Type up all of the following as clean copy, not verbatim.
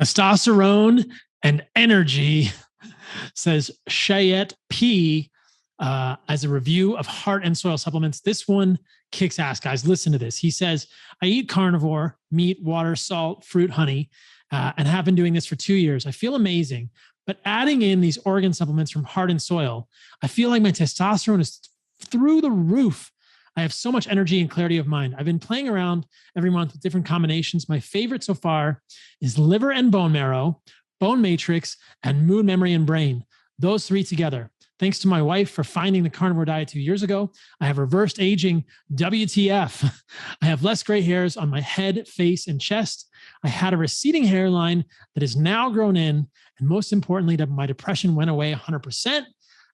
Testosterone and energy, says Cheyette P. As a review of heart and soil supplements. This one kicks ass, guys. Listen to this. He says, I eat carnivore, meat, water, salt, fruit, honey, and have been doing this for 2 years. I feel amazing. But adding in these organ supplements from heart and soil, I feel like my testosterone is through the roof. I have so much energy and clarity of mind. I've been playing around every month with different combinations. My favorite so far is liver and bone marrow, bone matrix, and mood, memory, and brain. Those three together. Thanks to my wife for finding the carnivore diet 2 years ago. I have reversed aging. WTF. I have less gray hairs on my head, face, and chest. I had a receding hairline that is now grown in. And most importantly, my depression went away 100%. And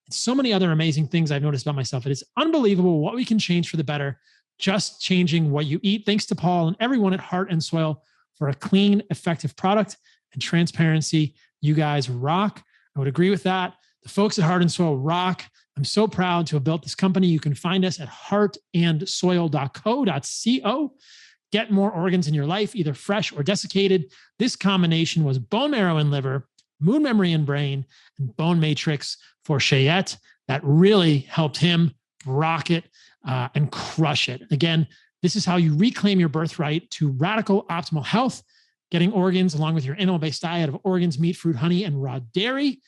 so many other amazing things I've noticed about myself. It is unbelievable what we can change for the better, just changing what you eat. Thanks to Paul and everyone at Heart and Soil for a clean, effective product and transparency. You guys rock. I would agree with that. The folks at Heart and Soil rock. I'm so proud to have built this company. You can find us at heartandsoil.co.co. Get more organs in your life, either fresh or desiccated. This combination was bone marrow and liver, mood, memory, and brain, and bone matrix for Cheyette. That really helped him rock it and crush it. Again, this is how you reclaim your birthright to radical optimal health, getting organs along with your animal-based diet of organs, meat, fruit, honey, and raw dairy.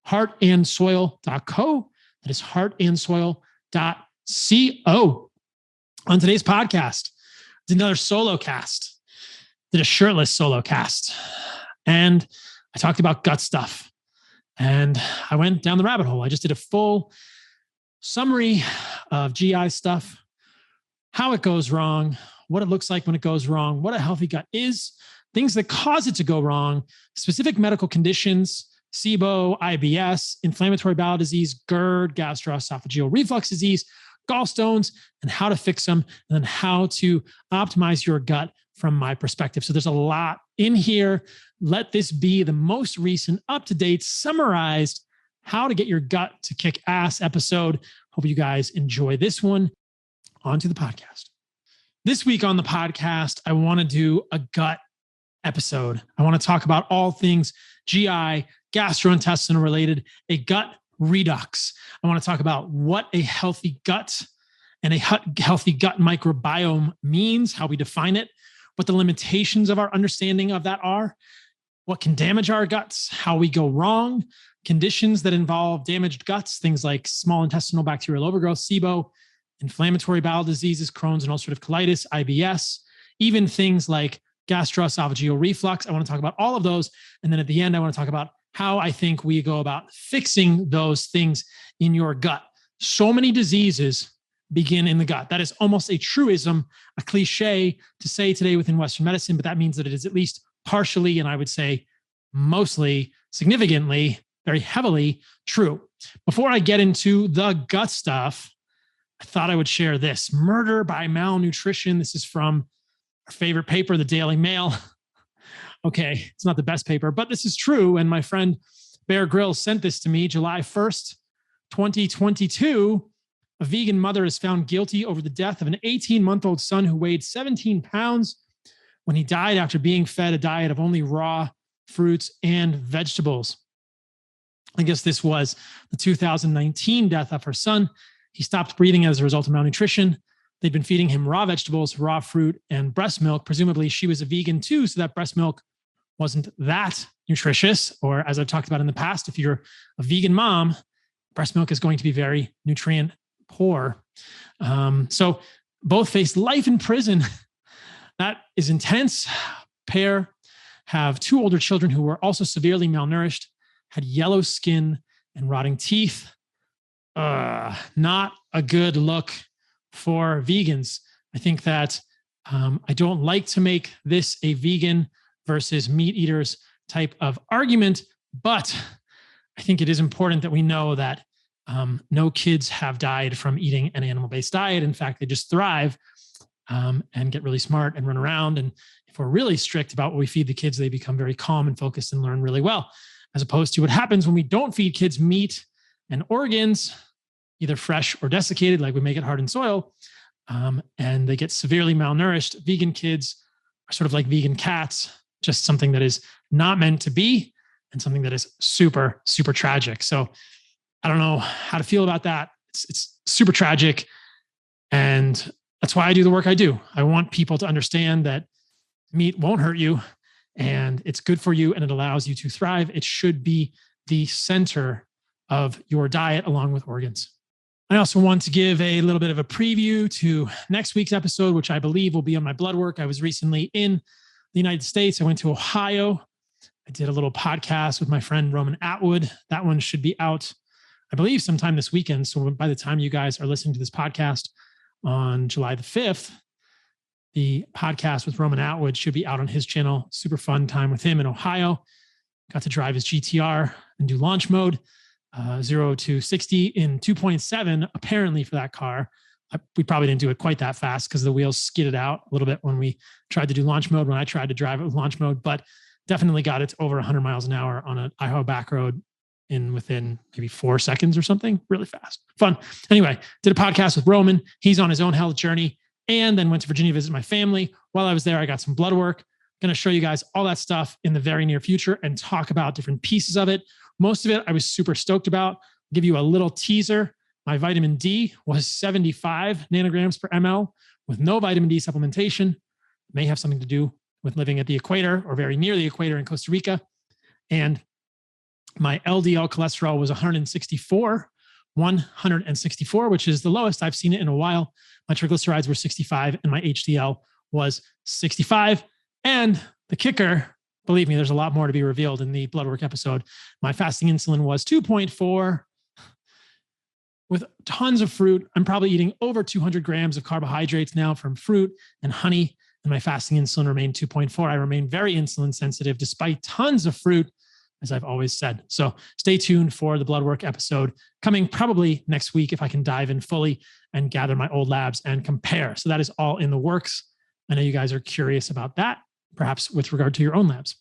Heartandsoil.co. That is heartandsoil.co. On today's podcast, did another solo cast, did a shirtless solo cast. And I talked about gut stuff. And I went down the rabbit hole. I just did a full summary of GI stuff, how it goes wrong, what it looks like when it goes wrong, what a healthy gut is, things that cause it to go wrong, specific medical conditions, SIBO, IBS, inflammatory bowel disease, GERD, gastroesophageal reflux disease, gallstones, and how to fix them, and then how to optimize your gut from my perspective. So there's a lot in here. Let this be the most recent, up-to-date, summarized, how to get your gut to kick ass episode. Hope you guys enjoy this one. On to the podcast. This week on the podcast, I want to do a gut episode. I want to talk about all things GI, gastrointestinal related, a gut redux. I want to talk about what a healthy gut and a healthy gut microbiome means, how we define it, what the limitations of our understanding of that are, what can damage our guts, how we go wrong, conditions that involve damaged guts, things like small intestinal bacterial overgrowth, SIBO, inflammatory bowel diseases, Crohn's and ulcerative colitis, IBS, even things like gastroesophageal reflux. I want to talk about all of those. And then at the end, I want to talk about how I think we go about fixing those things in your gut. So many diseases begin in the gut. That is almost a truism, a cliche to say today within Western medicine, but that means that it is at least partially, and I would say mostly, significantly, very heavily true. Before I get into the gut stuff, I thought I would share this. Murder by malnutrition. This is from our favorite paper, the Daily Mail. Okay, it's not the best paper, but this is true. And my friend Bear Grylls sent this to me July 1st, 2022. A vegan mother is found guilty over the death of an 18-month-old son who weighed 17 pounds when he died after being fed a diet of only raw fruits and vegetables. I guess this was the 2019 death of her son. He stopped breathing as a result of malnutrition. They'd been feeding him raw vegetables, raw fruit, and breast milk. Presumably she was a vegan too, so that breast milk wasn't that nutritious. Or as I've talked about in the past, if you're a vegan mom, breast milk is going to be very nutrient poor. So both face life in prison. That is intense. Pair have 2 older children who were also severely malnourished, had yellow skin and rotting teeth. Not a good look for vegans. I think that I don't like to make this a vegan versus meat eaters type of argument, but I think it is important that we know that no kids have died from eating an animal-based diet. In fact, they just thrive and get really smart and run around. And if we're really strict about what we feed the kids, they become very calm and focused and learn really well, as opposed to what happens when we don't feed kids meat and organs, either fresh or desiccated, like we make it Heart and Soil, and they get severely malnourished. Vegan kids are sort of like vegan cats. just something that is not meant to be and something that is super, super tragic. So I don't know how to feel about that. It's super tragic. And that's why I do the work I do. I want people to understand that meat won't hurt you and it's good for you and it allows you to thrive. It should be the center of your diet along with organs. I also want to give a little bit of a preview to next week's episode, which I believe will be on my blood work. I was recently in the United States. I went to Ohio. I did a little podcast with my friend Roman Atwood. That one should be out, I believe, sometime this weekend. So by the time you guys are listening to this podcast on July the 5th, the podcast with Roman Atwood should be out on his channel. Super fun time with him in Ohio. Got to drive his GTR and do launch mode, 0 to 60 in 2.7, apparently for that car. We probably didn't do it quite that fast because the wheels skidded out a little bit when we tried to do launch mode, when I tried to drive it with launch mode, but definitely got it to over 100 miles an hour on an Idaho back road within maybe 4 seconds or something, really fast. Fun. Anyway, did a podcast with Roman. He's on his own health journey, and then went to Virginia to visit my family. While I was there, I got some blood work. Going to show you guys all that stuff in the very near future and talk about different pieces of it. Most of it I was super stoked about. I'll give you a little teaser. My vitamin D was 75 nanograms per ml with no vitamin D supplementation. May have something to do with living at the equator or very near the equator in Costa Rica. And my LDL cholesterol was 164, which is the lowest I've seen it in a while. My triglycerides were 65 and my HDL was 65. And the kicker, believe me, there's a lot more to be revealed in the blood work episode. My fasting insulin was 2.4 with tons of fruit. I'm probably eating over 200 grams of carbohydrates now from fruit and honey. And my fasting insulin remained 2.4. I remain very insulin sensitive despite tons of fruit, as I've always said. So stay tuned for the blood work episode coming probably next week if I can dive in fully and gather my old labs and compare. So that is all in the works. I know you guys are curious about that, perhaps with regard to your own labs.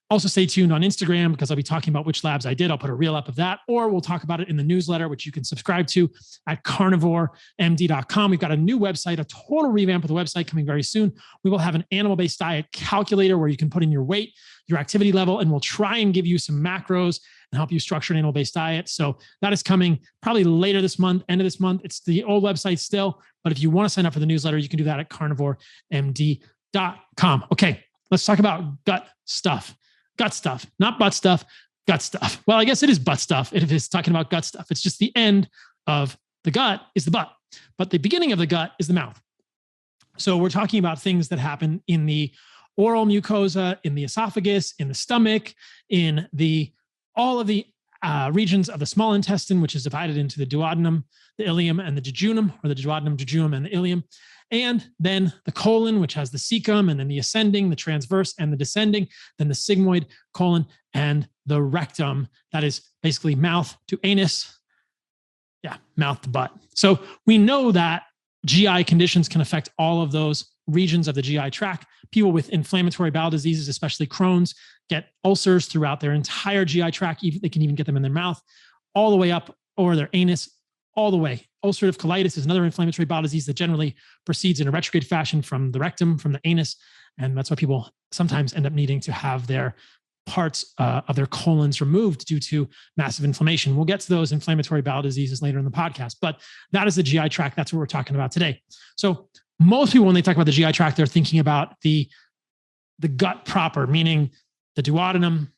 Also stay tuned on Instagram because I'll be talking about which labs I did. I'll put a reel up of that, or we'll talk about it in the newsletter, which you can subscribe to at carnivoremd.com. We've got a new website, a total revamp of the website coming very soon. We will have an animal-based diet calculator where you can put in your weight, your activity level, and we'll try and give you some macros and help you structure an animal-based diet. So that is coming probably later this month, end of this month. It's the old website still, but if you want to sign up for the newsletter, you can do that at carnivoremd.com. Okay, let's talk about gut stuff. Gut stuff, not butt stuff, gut stuff. Well, I guess it is butt stuff if it's talking about gut stuff. It's just the end of the gut is the butt, but the beginning of the gut is the mouth. So we're talking about things that happen in the oral mucosa, in the esophagus, in the stomach, in all of the regions of the small intestine, which is divided into the duodenum, the ileum, and the jejunum, or the duodenum, jejunum, and the ileum. And then the colon, which has the cecum, and then the ascending, the transverse, and the descending, then the sigmoid, colon, and the rectum. That is basically mouth to anus. Yeah, mouth to butt. So we know that GI conditions can affect all of those regions of the GI tract. People with inflammatory bowel diseases, especially Crohn's, get ulcers throughout their entire GI tract. They can even get them in their mouth, all the way up, or their anus, all the way. Ulcerative colitis is another inflammatory bowel disease that generally proceeds in a retrograde fashion from the rectum, from the anus. And that's why people sometimes end up needing to have their parts of their colons removed due to massive inflammation. We'll get to those inflammatory bowel diseases later in the podcast, but that is the GI tract. That's what we're talking about today. So most people, when they talk about the GI tract, they're thinking about the gut proper, meaning the duodenum,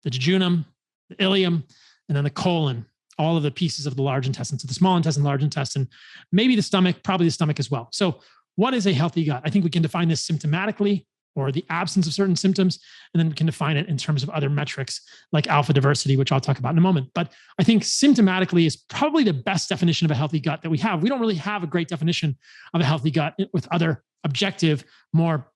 the jejunum, the ileum, and then the colon, all of the pieces of the large intestine. So the small intestine, large intestine, maybe the stomach, probably the stomach as well. So what is a healthy gut? I think we can define this symptomatically, or the absence of certain symptoms, and then we can define it in terms of other metrics like alpha diversity, which I'll talk about in a moment. But I think symptomatically is probably the best definition of a healthy gut that we have. We don't really have a great definition of a healthy gut with other objective, more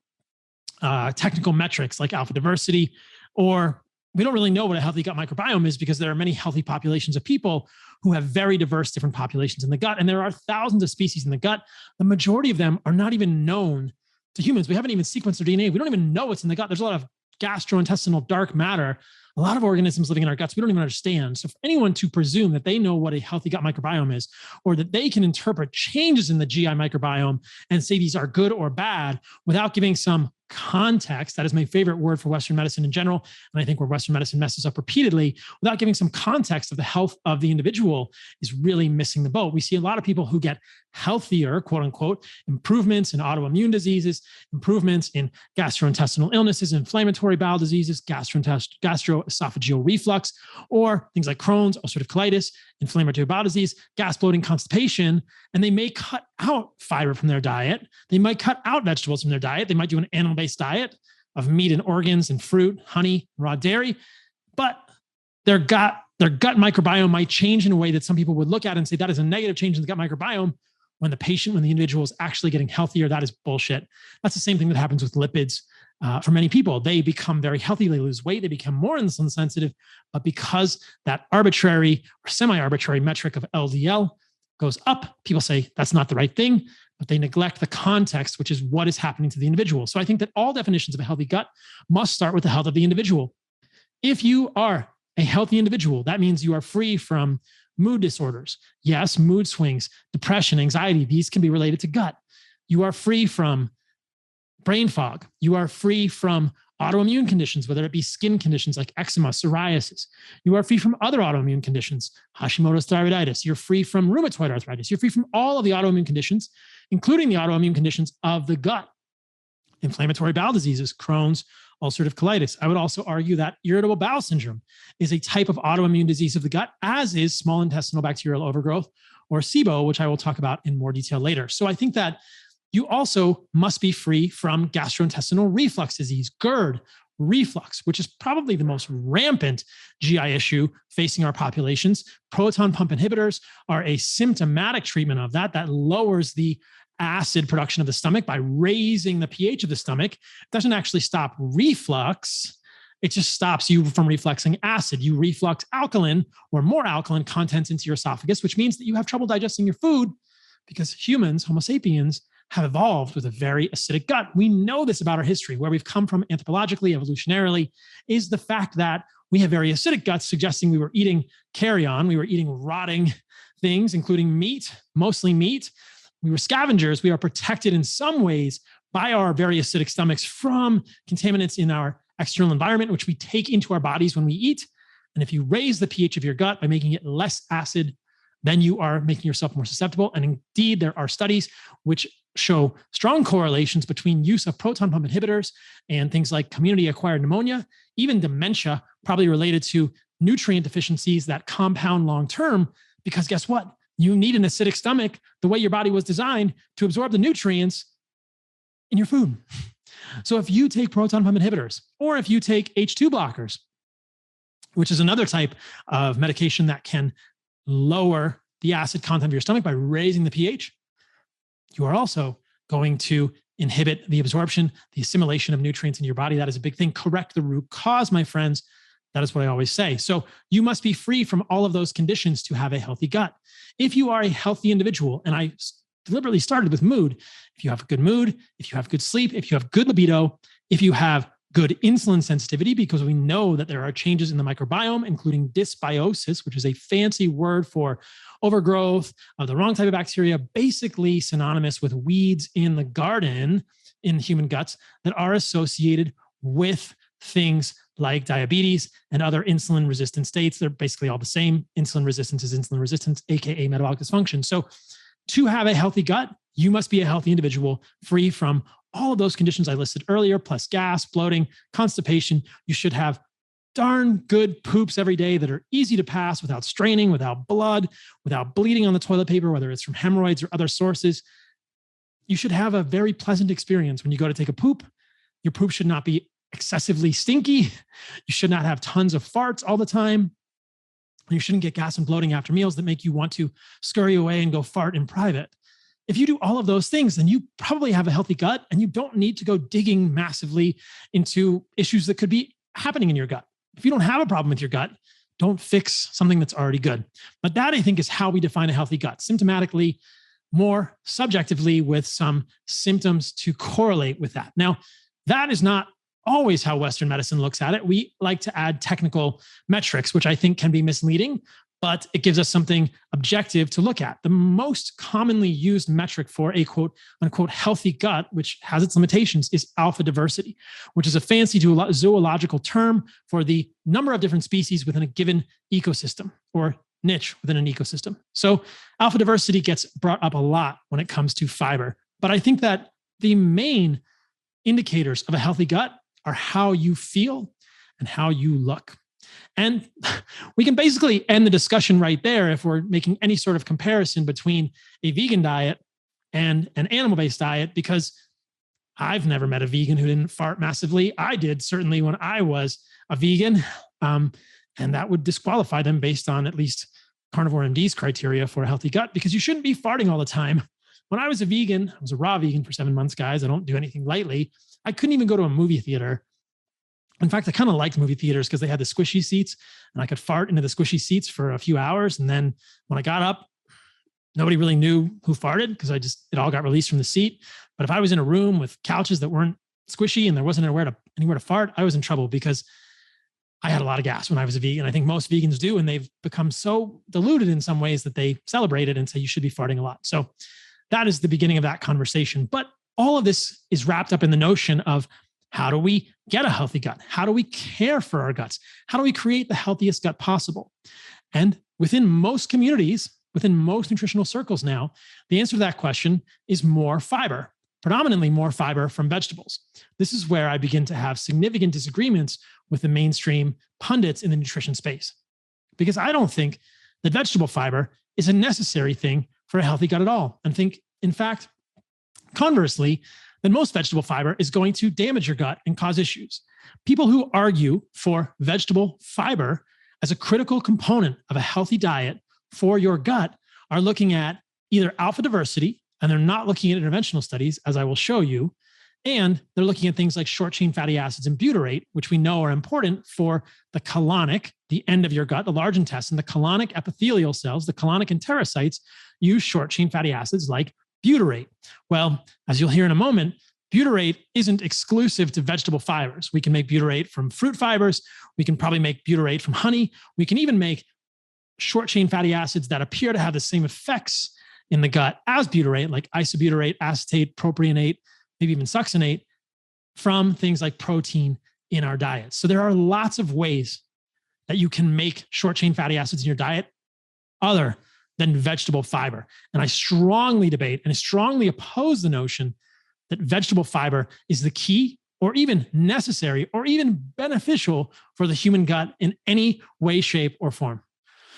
technical metrics like alpha diversity, or we don't really know what a healthy gut microbiome is because there are many healthy populations of people who have very diverse different populations in the gut. And there are thousands of species in the gut. The majority of them are not even known to humans. We haven't even sequenced their DNA. We don't even know what's in the gut. There's a lot of gastrointestinal dark matter, a lot of organisms living in our guts we don't even understand. So for anyone to presume that they know what a healthy gut microbiome is, or that they can interpret changes in the GI microbiome and say these are good or bad without giving some context, that is my favorite word for Western medicine in general, and I think where Western medicine messes up repeatedly, without giving some context of the health of the individual, is really missing the boat. We see a lot of people who get healthier, quote unquote, improvements in autoimmune diseases, improvements in gastrointestinal illnesses, inflammatory bowel diseases, gastroesophageal reflux, or things like Crohn's, ulcerative colitis, inflammatory bowel disease, gas, bloating, constipation, and they may cut out fiber from their diet. They might cut out vegetables from their diet. They might do an animal-based diet of meat and organs and fruit, honey, raw dairy, but their gut microbiome might change in a way that some people would look at and say that is a negative change in the gut microbiome. When the individual is actually getting healthier, that is bullshit. That's the same thing that happens with lipids. For many people, they become very healthy, they lose weight, they become more insulin sensitive, but because that arbitrary or semi-arbitrary metric of LDL goes up, people say that's not the right thing, but they neglect the context, which is what is happening to the individual. So I think that all definitions of a healthy gut must start with the health of the individual. If you are a healthy individual, that means you are free from mood disorders. Yes, mood swings, depression, anxiety, these can be related to gut. You are free from brain fog. You are free from autoimmune conditions, whether it be skin conditions like eczema, psoriasis. You are free from other autoimmune conditions, Hashimoto's thyroiditis. You're free from rheumatoid arthritis. You're free from all of the autoimmune conditions, including the autoimmune conditions of the gut, inflammatory bowel diseases, Crohn's, ulcerative colitis. I would also argue that irritable bowel syndrome is a type of autoimmune disease of the gut, as is small intestinal bacterial overgrowth, or SIBO, which I will talk about in more detail later. So I think that you also must be free from gastrointestinal reflux disease, GERD, reflux, which is probably the most rampant GI issue facing our populations. Proton pump inhibitors are a symptomatic treatment of that lowers the acid production of the stomach by raising the pH of the stomach. It doesn't actually stop reflux. It just stops you from refluxing acid. You reflux alkaline or more alkaline contents into your esophagus, which means that you have trouble digesting your food because humans, Homo sapiens, have evolved with a very acidic gut. We know this about our history. Where we've come from anthropologically, evolutionarily, is the fact that we have very acidic guts, suggesting we were eating carrion. We were eating rotting things, including meat, mostly meat. We were scavengers. We are protected in some ways by our very acidic stomachs from contaminants in our external environment, which we take into our bodies when we eat. And if you raise the pH of your gut by making it less acid, then you are making yourself more susceptible. And indeed, there are studies which show strong correlations between use of proton pump inhibitors and things like community-acquired pneumonia, even dementia, probably related to nutrient deficiencies that compound long-term, because guess what? You need an acidic stomach, the way your body was designed, to absorb the nutrients in your food. So if you take proton pump inhibitors, or if you take H2 blockers, which is another type of medication that can lower the acid content of your stomach by raising the pH, you are also going to inhibit the absorption, the assimilation of nutrients in your body. That is a big thing. Correct the root cause, my friends. That is what I always say. So you must be free from all of those conditions to have a healthy gut. If you are a healthy individual, and I deliberately started with mood, if you have good mood, if you have good sleep, if you have good libido, if you have good insulin sensitivity, because we know that there are changes in the microbiome, including dysbiosis, which is a fancy word for overgrowth of the wrong type of bacteria, basically synonymous with weeds in the garden in human guts that are associated with things like diabetes and other insulin resistant states. They're basically all the same. Insulin resistance is insulin resistance, AKA metabolic dysfunction. So to have a healthy gut, you must be a healthy individual free from all of those conditions I listed earlier, plus gas, bloating, constipation. You should have darn good poops every day that are easy to pass without straining, without blood, without bleeding on the toilet paper, whether it's from hemorrhoids or other sources. You should have a very pleasant experience when you go to take a poop. Your poop should not be excessively stinky. You should not have tons of farts all the time. You shouldn't get gas and bloating after meals that make you want to scurry away and go fart in private. If you do all of those things, then you probably have a healthy gut and you don't need to go digging massively into issues that could be happening in your gut. If you don't have a problem with your gut, don't fix something that's already good. But that, I think, is how we define a healthy gut, symptomatically, more subjectively, with some symptoms to correlate with that. Now, that is not always how Western medicine looks at it. We like to add technical metrics, which I think can be misleading. but it gives us something objective to look at. The most commonly used metric for a quote unquote healthy gut, which has its limitations, is alpha diversity, which is a fancy zoological term for the number of different species within a given ecosystem or niche within an ecosystem. So alpha diversity gets brought up a lot when it comes to fiber, but I think that the main indicators of a healthy gut are how you feel and how you look. And we can basically end the discussion right there if we're making any sort of comparison between a vegan diet and an animal-based diet, because I've never met a vegan who didn't fart massively. I did, certainly when I was a vegan, and that would disqualify them based on at least Carnivore MD's criteria for a healthy gut, because you shouldn't be farting all the time. When I was a vegan, I was a raw vegan for 7 months, guys. I don't do anything lightly. I couldn't even go to a movie theater. In fact, I kind of liked movie theaters because they had the squishy seats and I could fart into the squishy seats for a few hours. And then when I got up, nobody really knew who farted because it all got released from the seat. But if I was in a room with couches that weren't squishy and there wasn't anywhere to fart, I was in trouble because I had a lot of gas when I was a vegan. I think most vegans do, and they've become so diluted in some ways that they celebrate it and say you should be farting a lot. So that is the beginning of that conversation. But all of this is wrapped up in the notion of, how do we get a healthy gut? How do we care for our guts? How do we create the healthiest gut possible? And within most communities, within most nutritional circles now, the answer to that question is more fiber, predominantly more fiber from vegetables. This is where I begin to have significant disagreements with the mainstream pundits in the nutrition space, because I don't think that vegetable fiber is a necessary thing for a healthy gut at all. And think, in fact, conversely, then most vegetable fiber is going to damage your gut and cause issues. People who argue for vegetable fiber as a critical component of a healthy diet for your gut are looking at either alpha diversity, and they're not looking at interventional studies, as I will show you, and they're looking at things like short chain fatty acids and butyrate, which we know are important for the colonic, the end of your gut, the large intestine. The colonic epithelial cells, the colonic enterocytes, use short chain fatty acids like butyrate. Well, as you'll hear in a moment, butyrate isn't exclusive to vegetable fibers. We can make butyrate from fruit fibers. We can probably make butyrate from honey. We can even make short chain fatty acids that appear to have the same effects in the gut as butyrate, like isobutyrate, acetate, propionate, maybe even succinate, from things like protein in our diets. So there are lots of ways that you can make short chain fatty acids in your diet other than vegetable fiber. And I strongly debate and I strongly oppose the notion that vegetable fiber is the key or even necessary or even beneficial for the human gut in any way, shape, or form.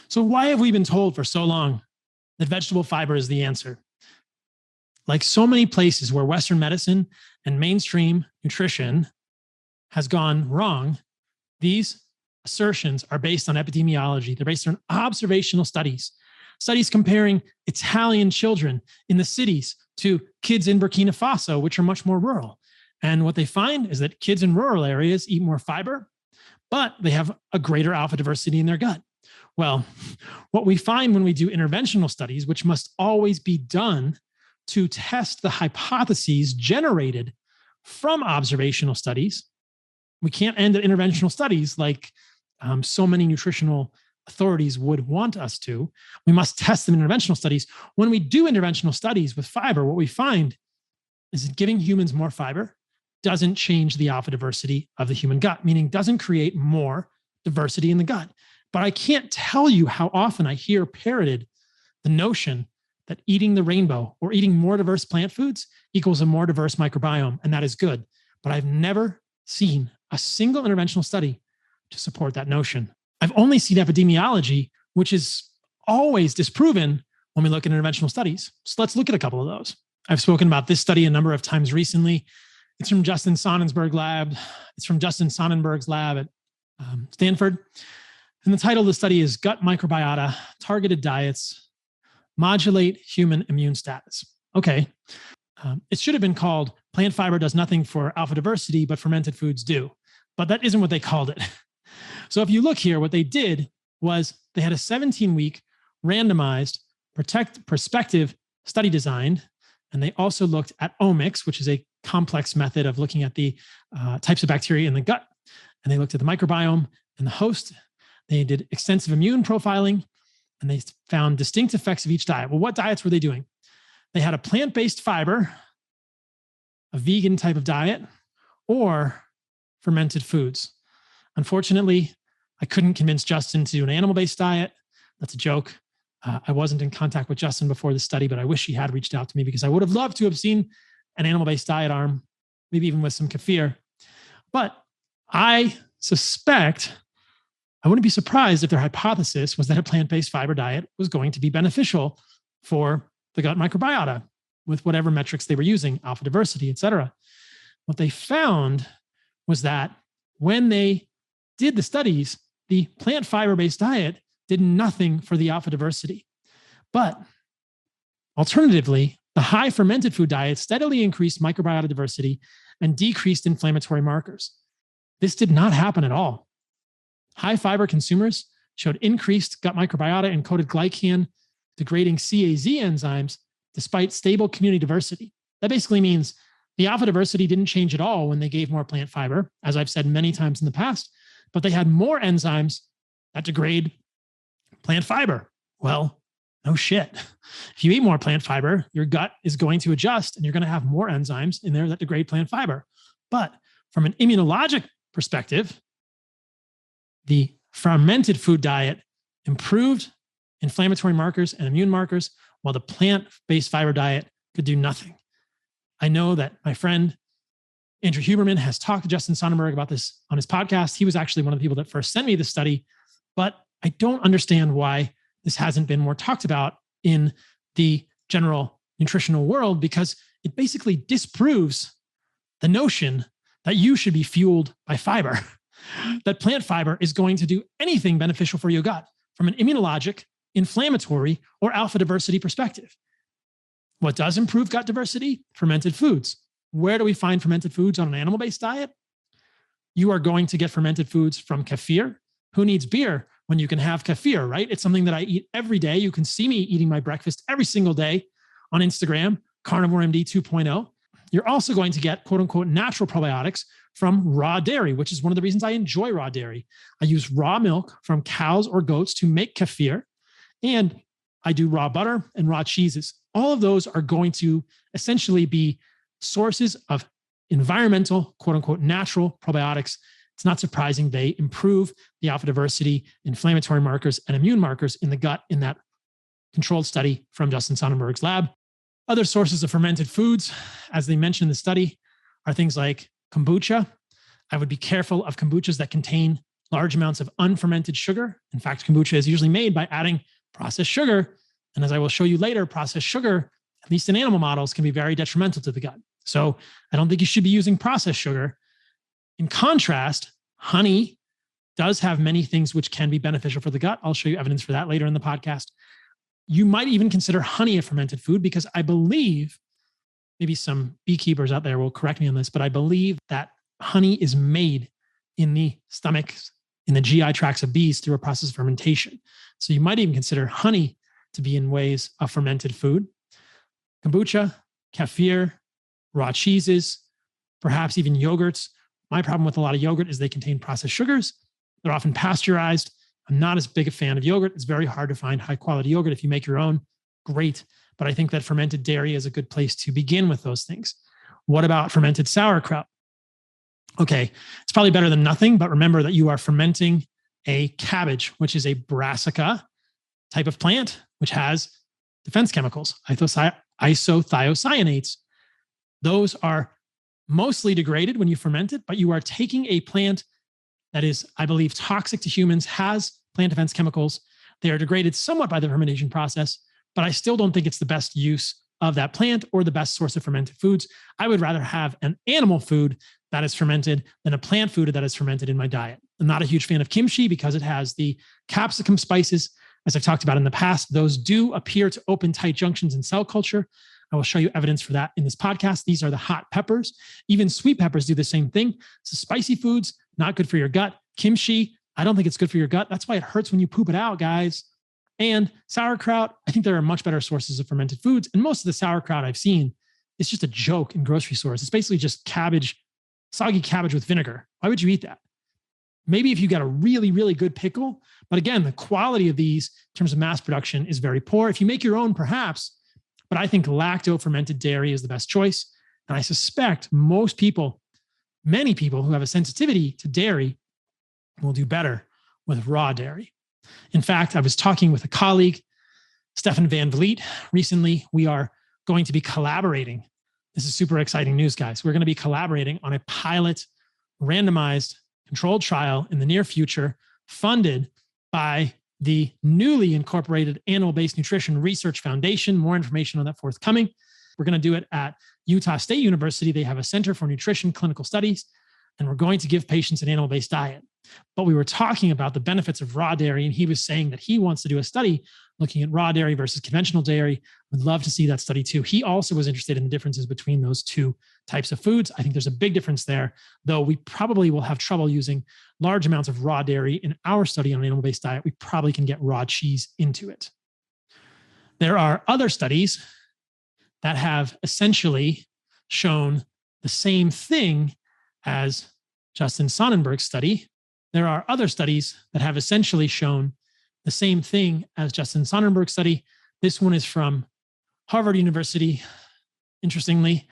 So why have we been told for so long that vegetable fiber is the answer? Like so many places where Western medicine and mainstream nutrition has gone wrong, these assertions are based on epidemiology. They're based on observational studies comparing Italian children in the cities to kids in Burkina Faso, which are much more rural. And what they find is that kids in rural areas eat more fiber, but they have a greater alpha diversity in their gut. Well, what we find when we do interventional studies, which must always be done to test the hypotheses generated from observational studies, we can't end at interventional studies like so many nutritional authorities would want us to. We must test them in interventional studies. When we do interventional studies with fiber, what we find is that giving humans more fiber doesn't change the alpha diversity of the human gut, meaning doesn't create more diversity in the gut. But I can't tell you how often I hear parroted the notion that eating the rainbow or eating more diverse plant foods equals a more diverse microbiome, and that is good. But I've never seen a single interventional study to support that notion. I've only seen epidemiology, which is always disproven when we look at interventional studies. So let's look at a couple of those. I've spoken about this study a number of times recently. It's from Justin Sonnenberg's lab at Stanford. And the title of the study is Gut Microbiota, Targeted Diets, Modulate Human Immune Status. Okay. It should have been called Plant Fiber Does Nothing for Alpha Diversity, but Fermented Foods Do. But that isn't what they called it. So if you look here, what they did was they had a 17-week randomized prospective study designed, and they also looked at omics, which is a complex method of looking at the types of bacteria in the gut. And they looked at the microbiome and the host. They did extensive immune profiling, and they looked at the and they found distinct effects of each diet. Well, what diets were they doing? They had a plant-based fiber, a vegan type of diet, or fermented foods. Unfortunately, I couldn't convince Justin to do an animal-based diet. That's a joke. I wasn't in contact with Justin before the study, but I wish he had reached out to me because I would have loved to have seen an animal-based diet arm, maybe even with some kefir. But I suspect, I wouldn't be surprised if their hypothesis was that a plant-based fiber diet was going to be beneficial for the gut microbiota with whatever metrics they were using, alpha diversity, et cetera. What they found was that when they did the studies, the plant fiber-based diet did nothing for the alpha diversity. But alternatively, the high fermented food diet steadily increased microbiota diversity and decreased inflammatory markers. This did not happen at all. High fiber consumers showed increased gut microbiota encoded glycan degrading CAZ enzymes despite stable community diversity. That basically means the alpha diversity didn't change at all when they gave more plant fiber, as I've said many times in the past, but they had more enzymes that degrade plant fiber. Well, no shit. If you eat more plant fiber, your gut is going to adjust and you're going to have more enzymes in there that degrade plant fiber. But from an immunologic perspective, the fermented food diet improved inflammatory markers and immune markers, while the plant-based fiber diet could do nothing. I know that my friend Andrew Huberman has talked to Justin Sonnenberg about this on his podcast. He was actually one of the people that first sent me the study, but I don't understand why this hasn't been more talked about in the general nutritional world, because it basically disproves the notion that you should be fueled by fiber, that plant fiber is going to do anything beneficial for your gut from an immunologic, inflammatory, or alpha diversity perspective. What does improve gut diversity? Fermented foods. Where do we find fermented foods on an animal-based diet? You are going to get fermented foods from kefir. Who needs beer when you can have kefir, right? It's something that I eat every day. You can see me eating my breakfast every single day on Instagram, Carnivore MD 2.0. You're also going to get quote unquote natural probiotics from raw dairy, which is one of the reasons I enjoy raw dairy. I use raw milk from cows or goats to make kefir, and I do raw butter and raw cheeses. All of those are going to essentially be sources of environmental, quote unquote, natural probiotics. It's not surprising they improve the alpha diversity, inflammatory markers, and immune markers in the gut in that controlled study from Justin Sonnenberg's lab. Other sources of fermented foods, as they mentioned in the study, are things like kombucha. I would be careful of kombuchas that contain large amounts of unfermented sugar. In fact, kombucha is usually made by adding processed sugar. And as I will show you later, processed sugar, at least in animal models, can be very detrimental to the gut. So I don't think you should be using processed sugar. In contrast, honey does have many things which can be beneficial for the gut. I'll show you evidence for that later in the podcast. You might even consider honey a fermented food, because I believe, maybe some beekeepers out there will correct me on this, but I believe that honey is made in the stomach, in the GI tracts of bees through a process of fermentation. So you might even consider honey to be in ways a fermented food. Kombucha, kefir, raw cheeses, perhaps even yogurts. My problem with a lot of yogurt is they contain processed sugars. They're often pasteurized. I'm not as big a fan of yogurt. It's very hard to find high quality yogurt. If you make your own, great. But I think that fermented dairy is a good place to begin with those things. What about fermented sauerkraut? Okay, it's probably better than nothing, but remember that you are fermenting a cabbage, which is a brassica type of plant, which has defense chemicals, isothiocyanates. Those are mostly degraded when you ferment it, but you are taking a plant that is, I believe, toxic to humans, has plant defense chemicals. They are degraded somewhat by the fermentation process, but I still don't think it's the best use of that plant or the best source of fermented foods. I would rather have an animal food that is fermented than a plant food that is fermented in my diet. I'm not a huge fan of kimchi because it has the capsicum spices. As I've talked about in the past, those do appear to open tight junctions in cell culture. I will show you evidence for that in this podcast. These are the hot peppers. Even sweet peppers do the same thing. So spicy foods, not good for your gut. Kimchi, I don't think it's good for your gut. That's why it hurts when you poop it out, guys. And sauerkraut, I think there are much better sources of fermented foods. And most of the sauerkraut I've seen is just a joke in grocery stores. It's basically just cabbage, soggy cabbage with vinegar. Why would you eat that? Maybe if you got a really, really good pickle, but again, the quality of these in terms of mass production is very poor. If you make your own, perhaps, but I think lacto fermented dairy is the best choice. And I suspect most people, many people who have a sensitivity to dairy will do better with raw dairy. In fact, I was talking with a colleague, Stefan Van Vliet, recently. We are going to be collaborating. This is super exciting news, guys. We're going to be collaborating on a pilot randomized controlled trial in the near future, funded by the newly incorporated Animal-Based Nutrition Research Foundation. More information on that forthcoming. We're going to do it at Utah State University. They have a Center for Nutrition Clinical Studies, and we're going to give patients an animal-based diet. But we were talking about the benefits of raw dairy, and he was saying that he wants to do a study looking at raw dairy versus conventional dairy. Would love to see that study too. He also was interested in the differences between those two types of foods. I think there's a big difference there, though we probably will have trouble using large amounts of raw dairy in our study on an animal-based diet. We probably can get raw cheese into it. There are other studies that have essentially shown the same thing as Justin Sonnenberg's study. There are other studies that have essentially shown the same thing as Justin Sonnenberg's study. This one is from Harvard University, interestingly,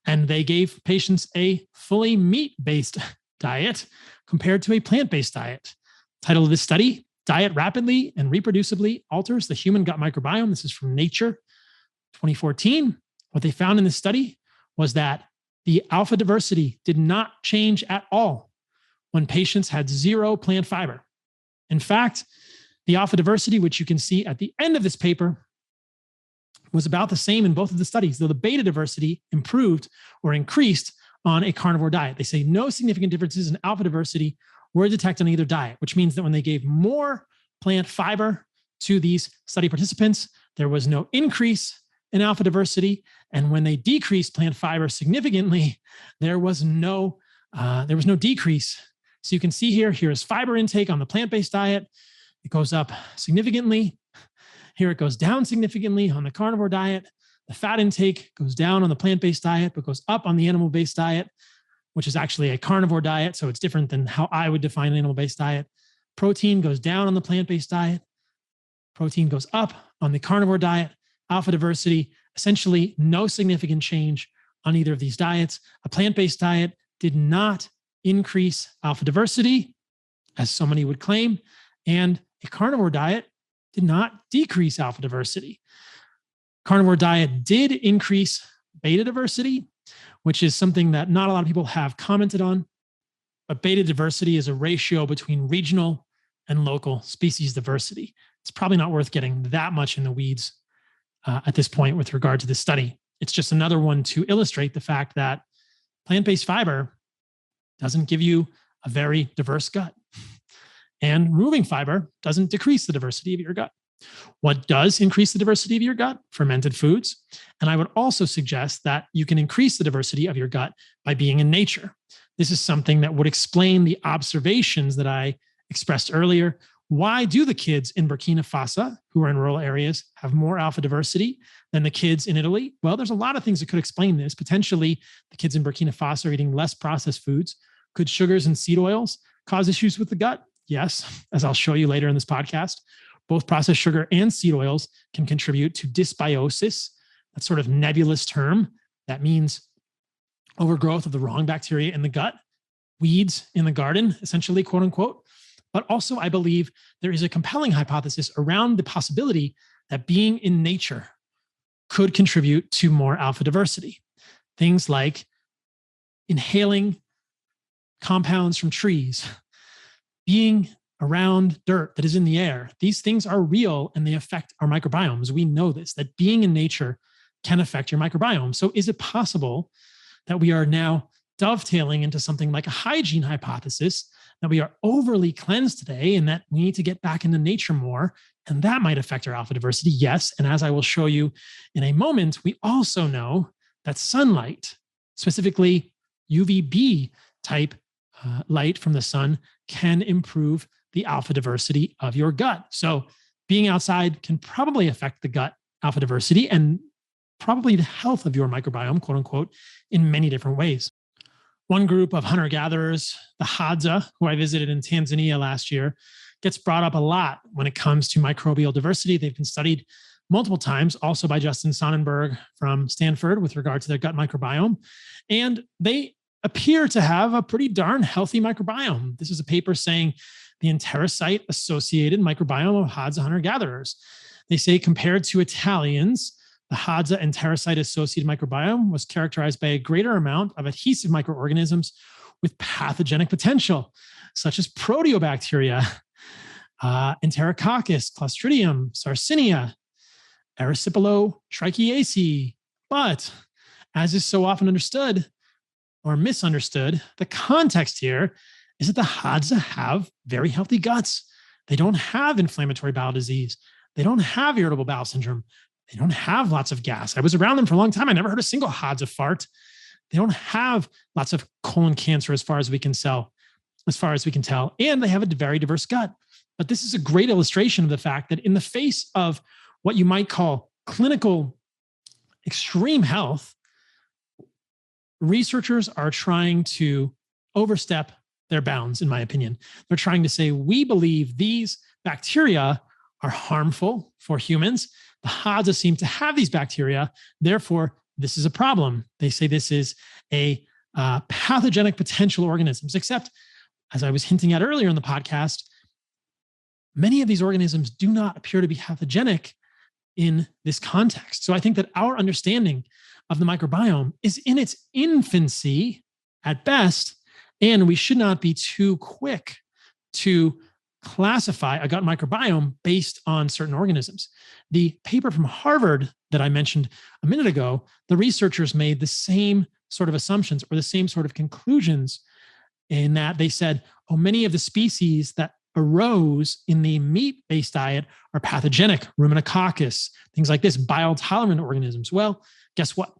and they gave patients a fully meat-based diet compared to a plant-based diet. Title of this study, Diet Rapidly and Reproducibly Alters the Human Gut Microbiome. This is from Nature 2014. What they found in this study was that the alpha diversity did not change at all when patients had zero plant fiber. In fact, the alpha diversity, which you can see at the end of this paper, was about the same in both of the studies, though the beta diversity improved or increased on a carnivore diet. They say no significant differences in alpha diversity were detected on either diet, which means that when they gave more plant fiber to these study participants, there was no increase in alpha diversity. And when they decreased plant fiber significantly, there was no decrease. So you can see here's fiber intake on the plant-based diet. It goes up significantly. Here it goes down significantly on the carnivore diet. The fat intake goes down on the plant-based diet, but goes up on the animal-based diet, which is actually a carnivore diet. So it's different than how I would define an animal-based diet. Protein goes down on the plant-based diet. Protein goes up on the carnivore diet. Alpha diversity, essentially no significant change on either of these diets. A plant-based diet did not increase alpha diversity, as so many would claim, and a carnivore diet did not decrease alpha diversity. Carnivore diet did increase beta diversity, which is something that not a lot of people have commented on. But beta diversity is a ratio between regional and local species diversity. It's probably not worth getting that much in the weeds at this point with regard to this study. It's just another one to illustrate the fact that plant-based fiber doesn't give you a very diverse gut. And removing fiber doesn't decrease the diversity of your gut. What does increase the diversity of your gut? Fermented foods. And I would also suggest that you can increase the diversity of your gut by being in nature. This is something that would explain the observations that I expressed earlier. Why do the kids in Burkina Faso, who are in rural areas, have more alpha diversity than the kids in Italy? Well, there's a lot of things that could explain this. Potentially, the kids in Burkina Faso are eating less processed foods. Could sugars and seed oils cause issues with the gut? Yes, as I'll show you later in this podcast. Both processed sugar and seed oils can contribute to dysbiosis, that sort of nebulous term that means overgrowth of the wrong bacteria in the gut, weeds in the garden, essentially, quote unquote. But also, I believe there is a compelling hypothesis around the possibility that being in nature could contribute to more alpha diversity. Things like inhaling compounds from trees, being around dirt that is in the air. These things are real and they affect our microbiomes. We know this, that being in nature can affect your microbiome. So is it possible that we are now dovetailing into something like a hygiene hypothesis, that we are overly cleansed today and that we need to get back into nature more, and that might affect our alpha diversity? Yes. And as I will show you in a moment, we also know that sunlight, specifically UVB type light from the sun, can improve the alpha diversity of your gut. So being outside can probably affect the gut alpha diversity and probably the health of your microbiome, quote unquote, in many different ways. One group of hunter-gatherers, the Hadza, who I visited in Tanzania last year, gets brought up a lot when it comes to microbial diversity. They've been studied multiple times, also by Justin Sonnenberg from Stanford with regard to their gut microbiome. And they appear to have a pretty darn healthy microbiome. This is a paper saying the enterocyte-associated microbiome of Hadza hunter-gatherers. They say compared to Italians, the Hadza enterocyte-associated microbiome was characterized by a greater amount of adhesive microorganisms with pathogenic potential, such as proteobacteria, Enterococcus, Clostridium, Sarsinia, Erysipelotrichiaceae. But as is so often understood or misunderstood, the context here is that the Hadza have very healthy guts. They don't have inflammatory bowel disease. They don't have irritable bowel syndrome. They don't have lots of gas. I was around them for a long time. I never heard a single Hadza fart. They don't have lots of colon cancer as far as we can tell. And they have a very diverse gut. But this is a great illustration of the fact that in the face of what you might call clinical extreme health, researchers are trying to overstep their bounds, in my opinion. They're trying to say, we believe these bacteria are harmful for humans. The Hadza seem to have these bacteria. Therefore, this is a problem. They say this is a pathogenic potential organisms, except as I was hinting at earlier in the podcast, many of these organisms do not appear to be pathogenic in this context. So I think that our understanding of the microbiome is in its infancy at best, and we should not be too quick to classify a gut microbiome based on certain organisms. The paper from Harvard that I mentioned a minute ago, the researchers made the same sort of assumptions or the same sort of conclusions in that they said, oh, many of the species that arose in the meat-based diet are pathogenic, ruminococcus, things like this, bile-tolerant organisms. Well, guess what?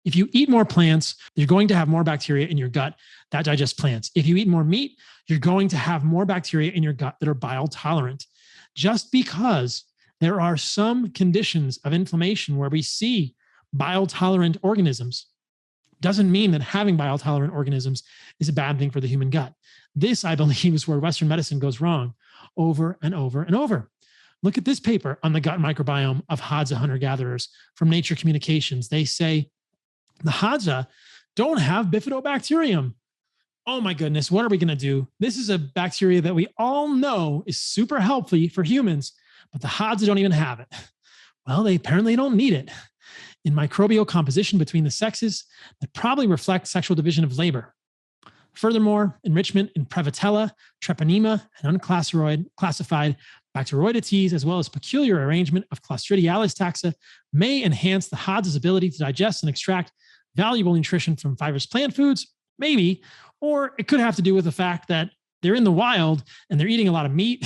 If you eat more plants, you're going to have more bacteria in your gut that digest plants. If you eat more meat, you're going to have more bacteria in your gut that are bile tolerant. Just because there are some conditions of inflammation where we see bile tolerant organisms doesn't mean that having bile tolerant organisms is a bad thing for the human gut. This, I believe, is where Western medicine goes wrong over and over and over. Look at this paper on the gut microbiome of Hadza hunter-gatherers from Nature Communications. They say the Hadza don't have bifidobacterium. Oh my goodness, what are we going to do? This is a bacteria that we all know is super healthy for humans, but the Hadza don't even have it. Well, they apparently don't need it. In microbial composition between the sexes that probably reflect sexual division of labor. Furthermore, enrichment in Prevotella, Treponema, and unclassified Bacteroidetes, as well as peculiar arrangement of Clostridialis taxa, may enhance the Hadza's ability to digest and extract valuable nutrition from fibrous plant foods, maybe, or it could have to do with the fact that they're in the wild and they're eating a lot of meat,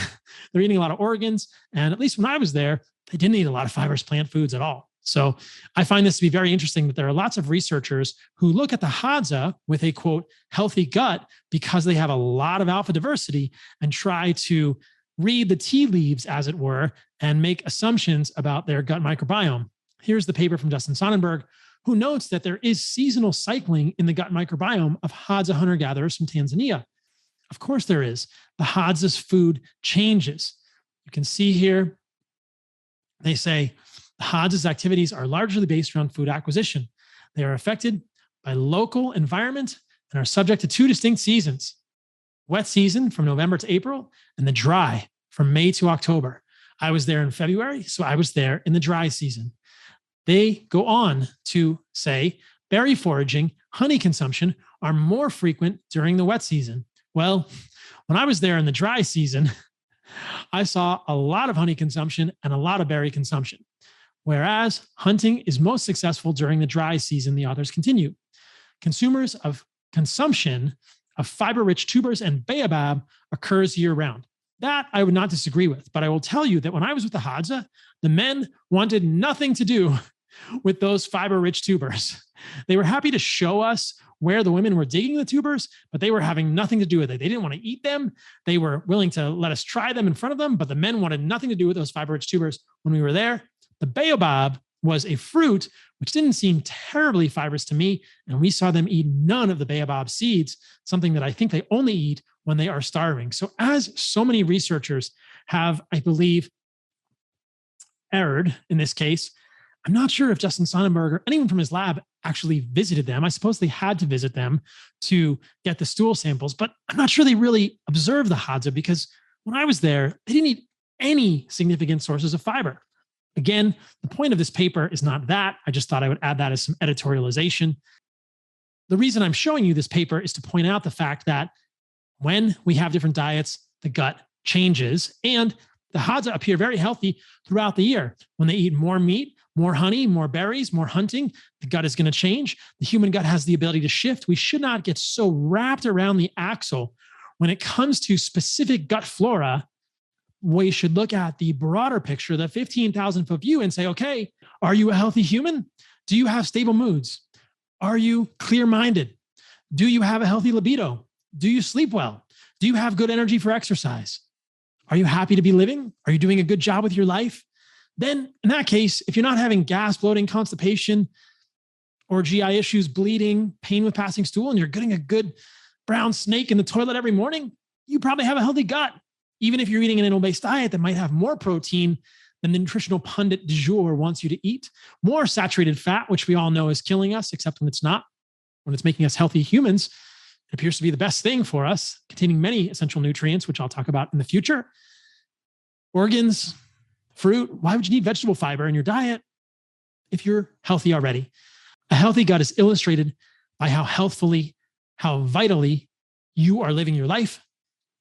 they're eating a lot of organs, and at least when I was there, they didn't eat a lot of fibrous plant foods at all. So I find this to be very interesting that there are lots of researchers who look at the Hadza with a, quote, healthy gut because they have a lot of alpha diversity and try to read the tea leaves, as it were, and make assumptions about their gut microbiome. Here's the paper from Justin Sonnenberg, who notes that there is seasonal cycling in the gut microbiome of Hadza hunter-gatherers from Tanzania. Of course there is. The Hadza's food changes. You can see here, they say, the Hadza's activities are largely based around food acquisition. They are affected by local environment and are subject to two distinct seasons. Wet season from November to April and the dry from May to October. I was there in February, so I was there in the dry season. They go on to say berry foraging, honey consumption are more frequent during the wet season. Well, when I was there in the dry season, I saw a lot of honey consumption and a lot of berry consumption. Whereas hunting is most successful during the dry season, the authors continue. Consumers of consumption of fiber-rich tubers and baobab occurs year-round. That I would not disagree with, but I will tell you that when I was with the Hadza, the men wanted nothing to do with those fiber-rich tubers. They were happy to show us where the women were digging the tubers, but they were having nothing to do with it. They didn't want to eat them. They were willing to let us try them in front of them, but the men wanted nothing to do with those fiber-rich tubers when we were there. The baobab was a fruit, which didn't seem terribly fibrous to me. And we saw them eat none of the baobab seeds, something that I think they only eat when they are starving. So as so many researchers have, I believe, erred in this case, I'm not sure if Justin Sonnenberg or anyone from his lab actually visited them. I suppose they had to visit them to get the stool samples, but I'm not sure they really observed the Hadza, because when I was there, they didn't eat any significant sources of fiber. Again, the point of this paper is not that. I just thought I would add that as some editorialization. The reason I'm showing you this paper is to point out the fact that when we have different diets, the gut changes, and the Hadza appear very healthy throughout the year. When they eat more meat, more honey, more berries, more hunting, the gut is going to change. The human gut has the ability to shift. We should not get so wrapped around the axle when it comes to specific gut flora. We should look at the broader picture, the 15,000-foot view, and say, okay, are you a healthy human? Do you have stable moods? Are you clear-minded? Do you have a healthy libido? Do you sleep well? Do you have good energy for exercise? Are you happy to be living? Are you doing a good job with your life? Then in that case, if you're not having gas, bloating, constipation, or GI issues, bleeding, pain with passing stool, and you're getting a good brown snake in the toilet every morning, you probably have a healthy gut. Even if you're eating an animal-based diet that might have more protein than the nutritional pundit du jour wants you to eat, more saturated fat, which we all know is killing us, except when it's not, when it's making us healthy humans, it appears to be the best thing for us, containing many essential nutrients, which I'll talk about in the future. Organs, fruit. Why would you need vegetable fiber in your diet if you're healthy already? A healthy gut is illustrated by how healthfully, how vitally you are living your life.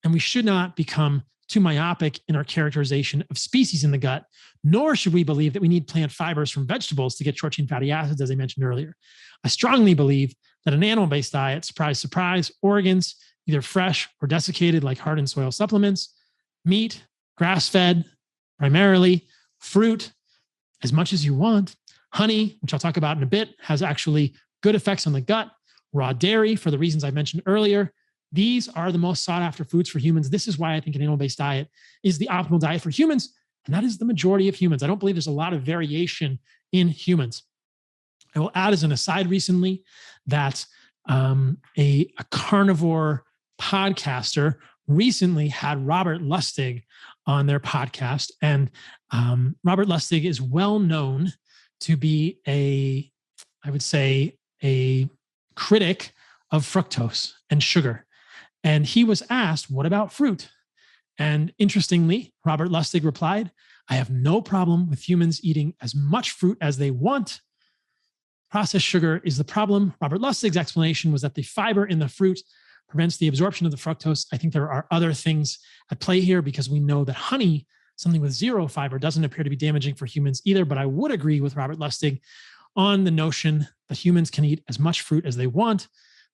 And we should not become too myopic in our characterization of species in the gut, nor should we believe that we need plant fibers from vegetables to get short chain fatty acids, as I mentioned earlier. I strongly believe that an animal-based diet, surprise, surprise, organs, either fresh or desiccated like hardened soil supplements, meat, grass-fed, primarily, fruit, as much as you want, honey, which I'll talk about in a bit, has actually good effects on the gut, raw dairy, for the reasons I mentioned earlier. These are the most sought after foods for humans. This is why I think an animal-based diet is the optimal diet for humans. And that is the majority of humans. I don't believe there's a lot of variation in humans. I will add as an aside recently that a carnivore podcaster recently had Robert Lustig on their podcast. And Robert Lustig is well known to be I would say, a critic of fructose and sugar. And he was asked, what about fruit? And interestingly, Robert Lustig replied, I have no problem with humans eating as much fruit as they want. Processed sugar is the problem. Robert Lustig's explanation was that the fiber in the fruit prevents the absorption of the fructose. I think there are other things at play here, because we know that honey, something with zero fiber, doesn't appear to be damaging for humans either. But I would agree with Robert Lustig on the notion that humans can eat as much fruit as they want.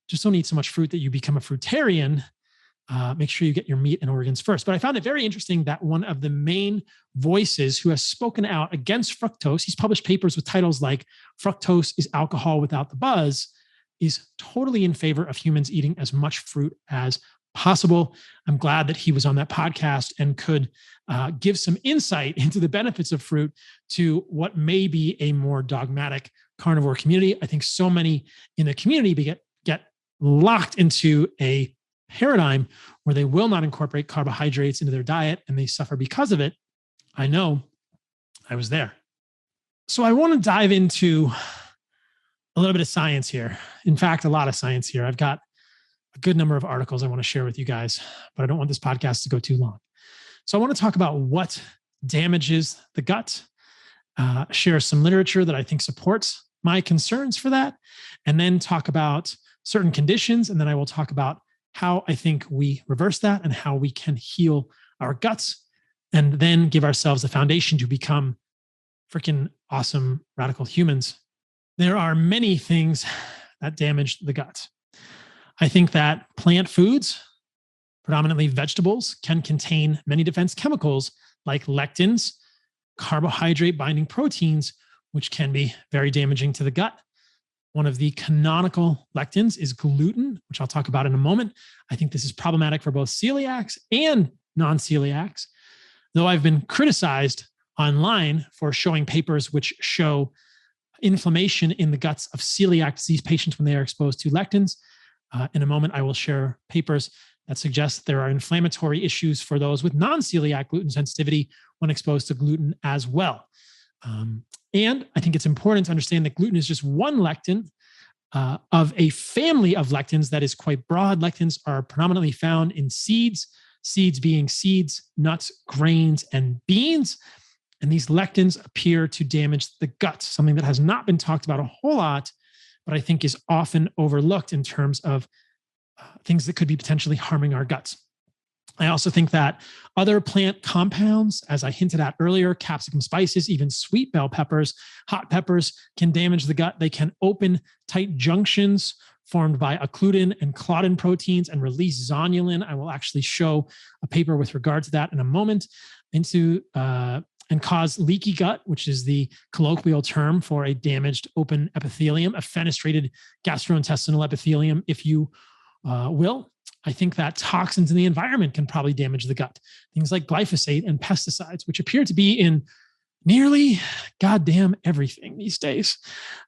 Just don't eat so much fruit that you become a fruitarian. Make sure you get your meat and organs first. But I found it very interesting that one of the main voices who has spoken out against fructose, he's published papers with titles like Fructose is Alcohol Without the Buzz, is totally in favor of humans eating as much fruit as possible. I'm glad that he was on that podcast and could give some insight into the benefits of fruit to what may be a more dogmatic carnivore community. I think so many in the community get locked into a paradigm where they will not incorporate carbohydrates into their diet and they suffer because of it. I know, I was there. So I want to dive into a little bit of science here. In fact, a lot of science here. I've got a good number of articles I want to share with you guys, but I don't want this podcast to go too long. So I want to talk about what damages the gut, share some literature that I think supports my concerns for that, and then talk about certain conditions. And then I will talk about how I think we reverse that and how we can heal our guts, and then give ourselves a foundation to become freaking awesome, radical humans. There are many things that damage the gut. I think that plant foods, predominantly vegetables, can contain many defense chemicals like lectins, carbohydrate binding proteins, which can be very damaging to the gut. One of the canonical lectins is gluten, which I'll talk about in a moment. I think this is problematic for both celiacs and non-celiacs, though I've been criticized online for showing papers which show inflammation in the guts of celiac disease patients when they are exposed to lectins. In a moment, I will share papers that suggest that there are inflammatory issues for those with non-celiac gluten sensitivity when exposed to gluten as well. And I think it's important to understand that gluten is just one lectin of a family of lectins that is quite broad. Lectins are predominantly found in seeds, seeds being seeds, nuts, grains, and beans. And these lectins appear to damage the gut, something that has not been talked about a whole lot, but I think is often overlooked in terms of things that could be potentially harming our guts. I also think that other plant compounds, as I hinted at earlier, capsicum spices, even sweet bell peppers, hot peppers, can damage the gut. They can open tight junctions formed by occludin and claudin proteins and release zonulin. I will actually show a paper with regard to that in a moment, and cause leaky gut, which is the colloquial term for a damaged open epithelium, a fenestrated gastrointestinal epithelium, if you will. I think that toxins in the environment can probably damage the gut. Things like glyphosate and pesticides, which appear to be in nearly goddamn everything these days.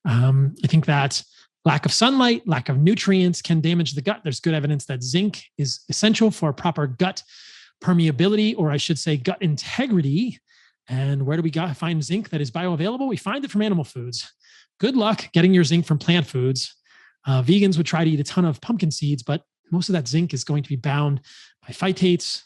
I think that lack of sunlight, lack of nutrients can damage the gut. There's good evidence that zinc is essential for proper gut permeability, or I should say gut integrity. And where do we find zinc that is bioavailable? We find it from animal foods. Good luck getting your zinc from plant foods. Vegans would try to eat a ton of pumpkin seeds, but most of that zinc is going to be bound by phytates,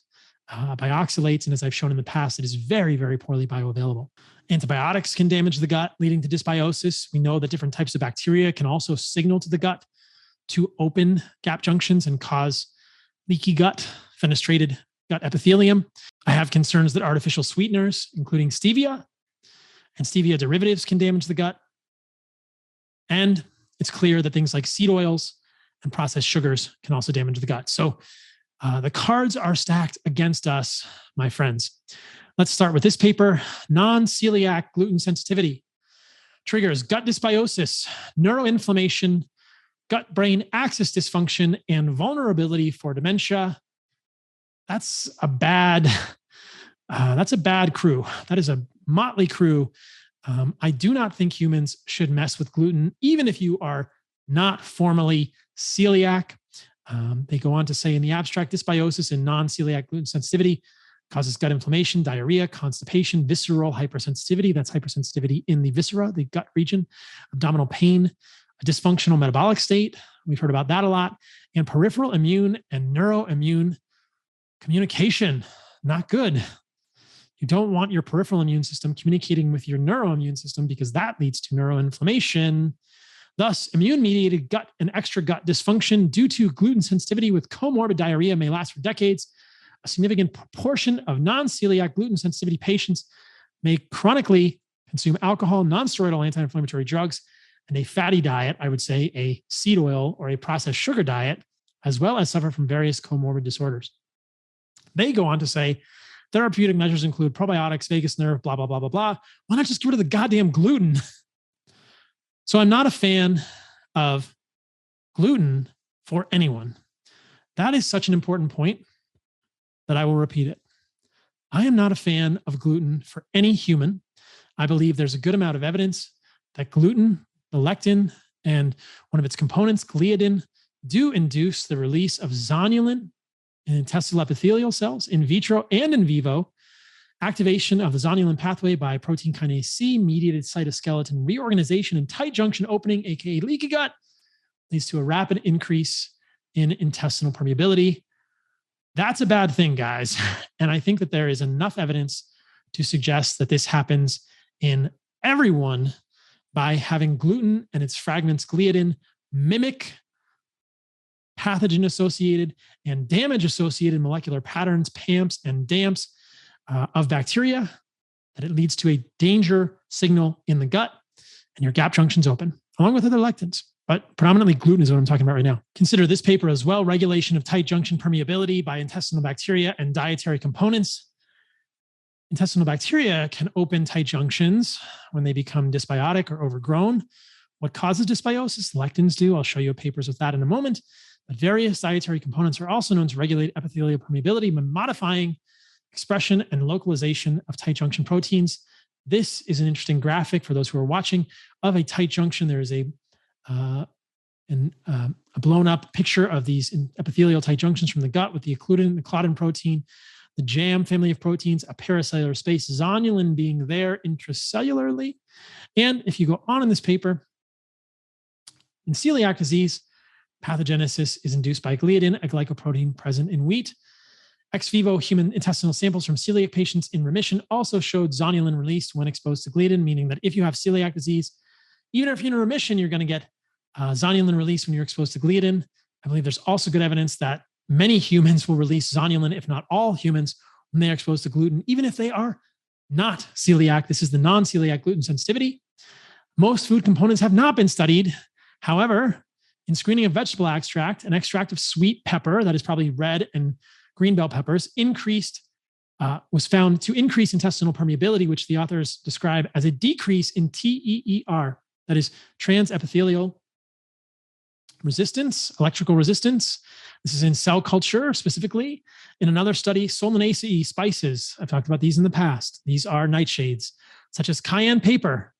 by oxalates, and as I've shown in the past, it is very, very poorly bioavailable. Antibiotics can damage the gut, leading to dysbiosis. We know that different types of bacteria can also signal to the gut to open gap junctions and cause leaky gut, fenestrated gut epithelium. I have concerns that artificial sweeteners, including stevia and stevia derivatives, can damage the gut. And it's clear that things like seed oils and processed sugars can also damage the gut. So the cards are stacked against us, my friends. Let's start with this paper. Non-celiac gluten sensitivity triggers gut dysbiosis, neuroinflammation, gut-brain axis dysfunction, and vulnerability for dementia. That's a bad crew. That is a motley crew. I do not think humans should mess with gluten, even if you are not formally celiac. They go on to say in the abstract, dysbiosis in non-celiac gluten sensitivity causes gut inflammation, diarrhea, constipation, visceral hypersensitivity. That's hypersensitivity in the viscera, the gut region, abdominal pain, a dysfunctional metabolic state. We've heard about that a lot. And peripheral immune and neuroimmune communication, not good. You don't want your peripheral immune system communicating with your neuroimmune system because that leads to neuroinflammation. Thus, immune-mediated gut and extra gut dysfunction due to gluten sensitivity with comorbid diarrhea may last for decades. A significant proportion of non-celiac gluten sensitivity patients may chronically consume alcohol, non-steroidal anti-inflammatory drugs, and a fatty diet, I would say a seed oil or a processed sugar diet, as well as suffer from various comorbid disorders. They go on to say, therapeutic measures include probiotics, vagus nerve, blah, blah, blah, blah, blah. Why not just get rid of the goddamn gluten? So I'm not a fan of gluten for anyone. That is such an important point that I will repeat it. I am not a fan of gluten for any human. I believe there's a good amount of evidence that gluten, the lectin, and one of its components, gliadin, do induce the release of zonulin in intestinal epithelial cells, in vitro and in vivo. Activation of the zonulin pathway by protein kinase C mediated cytoskeleton reorganization and tight junction opening, aka leaky gut, leads to a rapid increase in intestinal permeability. That's a bad thing, guys. And I think that there is enough evidence to suggest that this happens in everyone by having gluten and its fragments gliadin mimic pathogen-associated and damage-associated molecular patterns, PAMPs and DAMPs of bacteria, that it leads to a danger signal in the gut and your gap junctions open, along with other lectins. But predominantly gluten is what I'm talking about right now. Consider this paper as well, regulation of tight junction permeability by intestinal bacteria and dietary components. Intestinal bacteria can open tight junctions when they become dysbiotic or overgrown. What causes dysbiosis? Lectins do. I'll show you papers with that in a moment. But various dietary components are also known to regulate epithelial permeability by modifying expression and localization of tight junction proteins. This is an interesting graphic for those who are watching of a tight junction. There is a blown up picture of these epithelial tight junctions from the gut with the occludin, the claudin protein, the JAM family of proteins, a paracellular space, zonulin being there intracellularly. And if you go on in this paper, in celiac disease, pathogenesis is induced by gliadin, a glycoprotein present in wheat. Ex vivo human intestinal samples from celiac patients in remission also showed zonulin released when exposed to gliadin, meaning that if you have celiac disease, even if you're in remission, you're going to get zonulin release when you're exposed to gliadin. I believe there's also good evidence that many humans will release zonulin, if not all humans, when they are exposed to gluten, even if they are not celiac. This is the non-celiac gluten sensitivity. Most food components have not been studied. However, in screening of vegetable extract, an extract of sweet pepper, that is probably red and green bell peppers, was found to increase intestinal permeability, which the authors describe as a decrease in TEER, that is trans-epithelial resistance, electrical resistance. This is in cell culture specifically. In another study, Solanaceae spices, I've talked about these in the past. These are nightshades, such as cayenne pepper,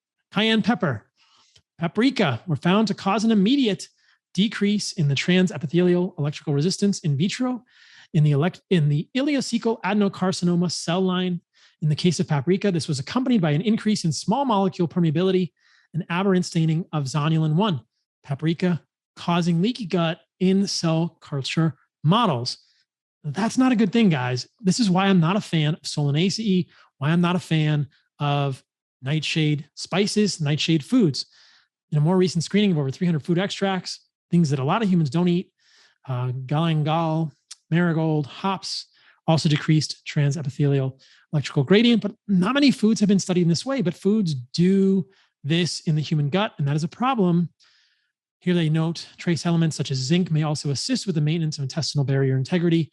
paprika, were found to cause an immediate decrease in the trans-epithelial electrical resistance in vitro in the ileocecal adenocarcinoma cell line. In the case of paprika, this was accompanied by an increase in small molecule permeability and aberrant staining of zonulin 1. Paprika causing leaky gut in cell culture models. That's not a good thing, guys. This is why I'm not a fan of Solanaceae, why I'm not a fan of nightshade spices, nightshade foods. In a more recent screening of over 300 food extracts, things that a lot of humans don't eat, galangal, marigold, hops, also decreased trans-epithelial electrical gradient, but not many foods have been studied in this way, but foods do this in the human gut, and that is a problem. Here they note trace elements such as zinc may also assist with the maintenance of intestinal barrier integrity.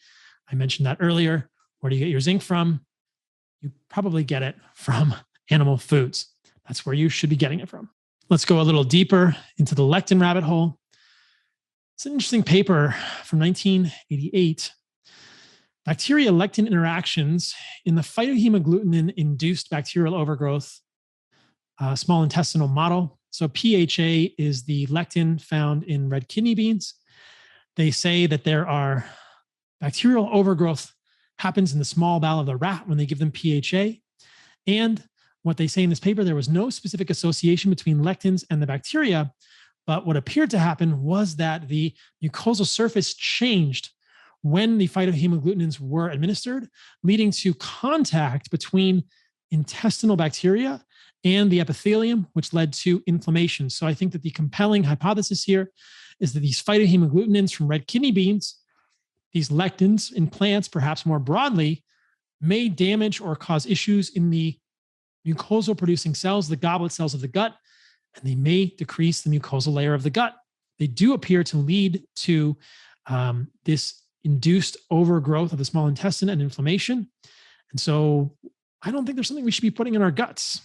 I mentioned that earlier. Where do you get your zinc from? You probably get it from animal foods. That's where you should be getting it from. Let's go a little deeper into the lectin rabbit hole. It's an interesting paper from 1988. Bacteria lectin interactions in the phytohemagglutinin-induced bacterial overgrowth small intestinal model. So PHA is the lectin found in red kidney beans. They say that there are bacterial overgrowth happens in the small bowel of the rat when they give them PHA. And what they say in this paper, there was no specific association between lectins and the bacteria, but what appeared to happen was that the mucosal surface changed when the phytohemagglutinins were administered, leading to contact between intestinal bacteria and the epithelium, which led to inflammation. So I think that the compelling hypothesis here is that these phytohemagglutinins from red kidney beans, these lectins in plants, perhaps more broadly, may damage or cause issues in the mucosal producing cells, the goblet cells of the gut, and they may decrease the mucosal layer of the gut. They do appear to lead to this induced overgrowth of the small intestine and inflammation. And so I don't think there's something we should be putting in our guts.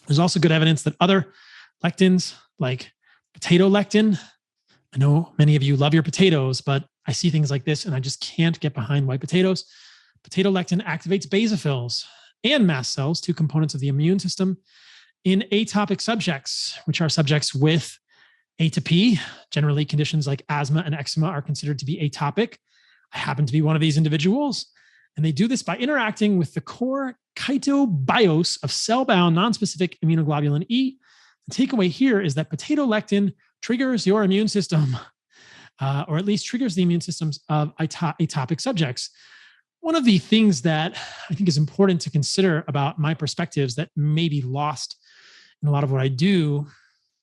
There's also good evidence that other lectins, like potato lectin, I know many of you love your potatoes, but I see things like this and I just can't get behind white potatoes. Potato lectin activates basophils and mast cells, two components of the immune system, in atopic subjects, which are subjects with atopy. Generally, conditions like asthma and eczema are considered to be atopic. I happen to be one of these individuals. And they do this by interacting with the core chitobios of cell-bound nonspecific immunoglobulin E. The takeaway here is that potato lectin triggers your immune system, or at least triggers the immune systems of atopic subjects. One of the things that I think is important to consider about my perspectives that may be lost in a lot of what I do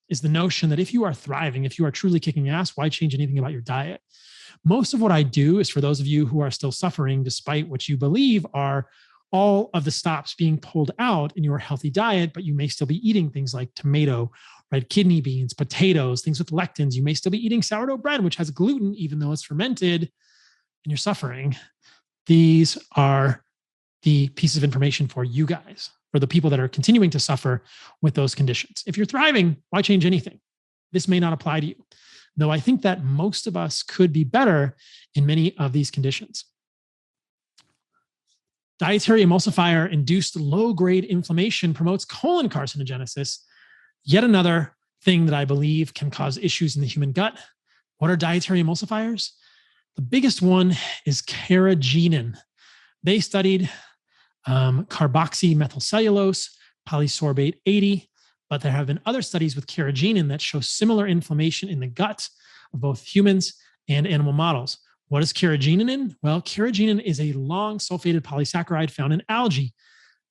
is the notion that if you are thriving, if you are truly kicking ass, why change anything about your diet? Most of what I do is for those of you who are still suffering, despite what you believe are all of the stops being pulled out in your healthy diet, but you may still be eating things like tomato, red kidney beans, potatoes, things with lectins. You may still be eating sourdough bread, which has gluten, even though it's fermented, and you're suffering. These are the pieces of information for you guys, for the people that are continuing to suffer with those conditions. If you're thriving, why change anything? This may not apply to you, though I think that most of us could be better in many of these conditions. Dietary emulsifier induced low-grade inflammation promotes colon carcinogenesis. Yet another thing that I believe can cause issues in the human gut. What are dietary emulsifiers? The biggest one is carrageenan. They studied carboxymethylcellulose, polysorbate 80, but there have been other studies with carrageenan that show similar inflammation in the gut of both humans and animal models. What is carrageenan in? Well, carrageenan is a long sulfated polysaccharide found in algae.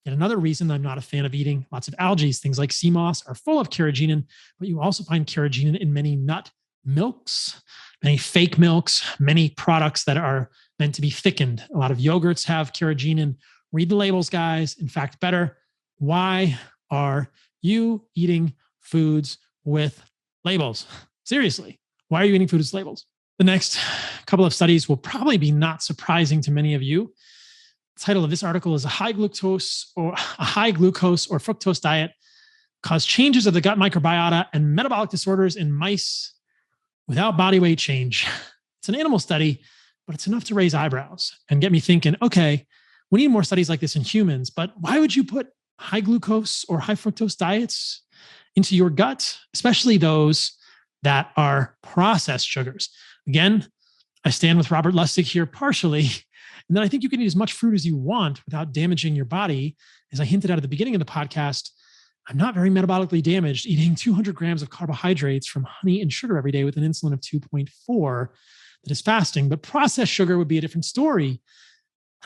Yet another reason I'm not a fan of eating lots of algae, things like sea moss are full of carrageenan, but you also find carrageenan in many nut milks, many fake milks, many products that are meant to be thickened. A lot of yogurts have carrageenan. Read the labels, guys. In fact, better. Why are you eating foods with labels? Seriously, why are you eating foods with labels? The next couple of studies will probably be not surprising to many of you. The title of this article is a high glucose or fructose diet caused changes of the gut microbiota and metabolic disorders in mice without body weight change. It's an animal study, but it's enough to raise eyebrows and get me thinking, okay, we need more studies like this in humans, but why would you put high glucose or high fructose diets into your gut, especially those that are processed sugars? Again, I stand with Robert Lustig here partially, and then I think you can eat as much fruit as you want without damaging your body. As I hinted at the beginning of the podcast, I'm not very metabolically damaged eating 200 grams of carbohydrates from honey and sugar every day with an insulin of 2.4 that is fasting, but processed sugar would be a different story.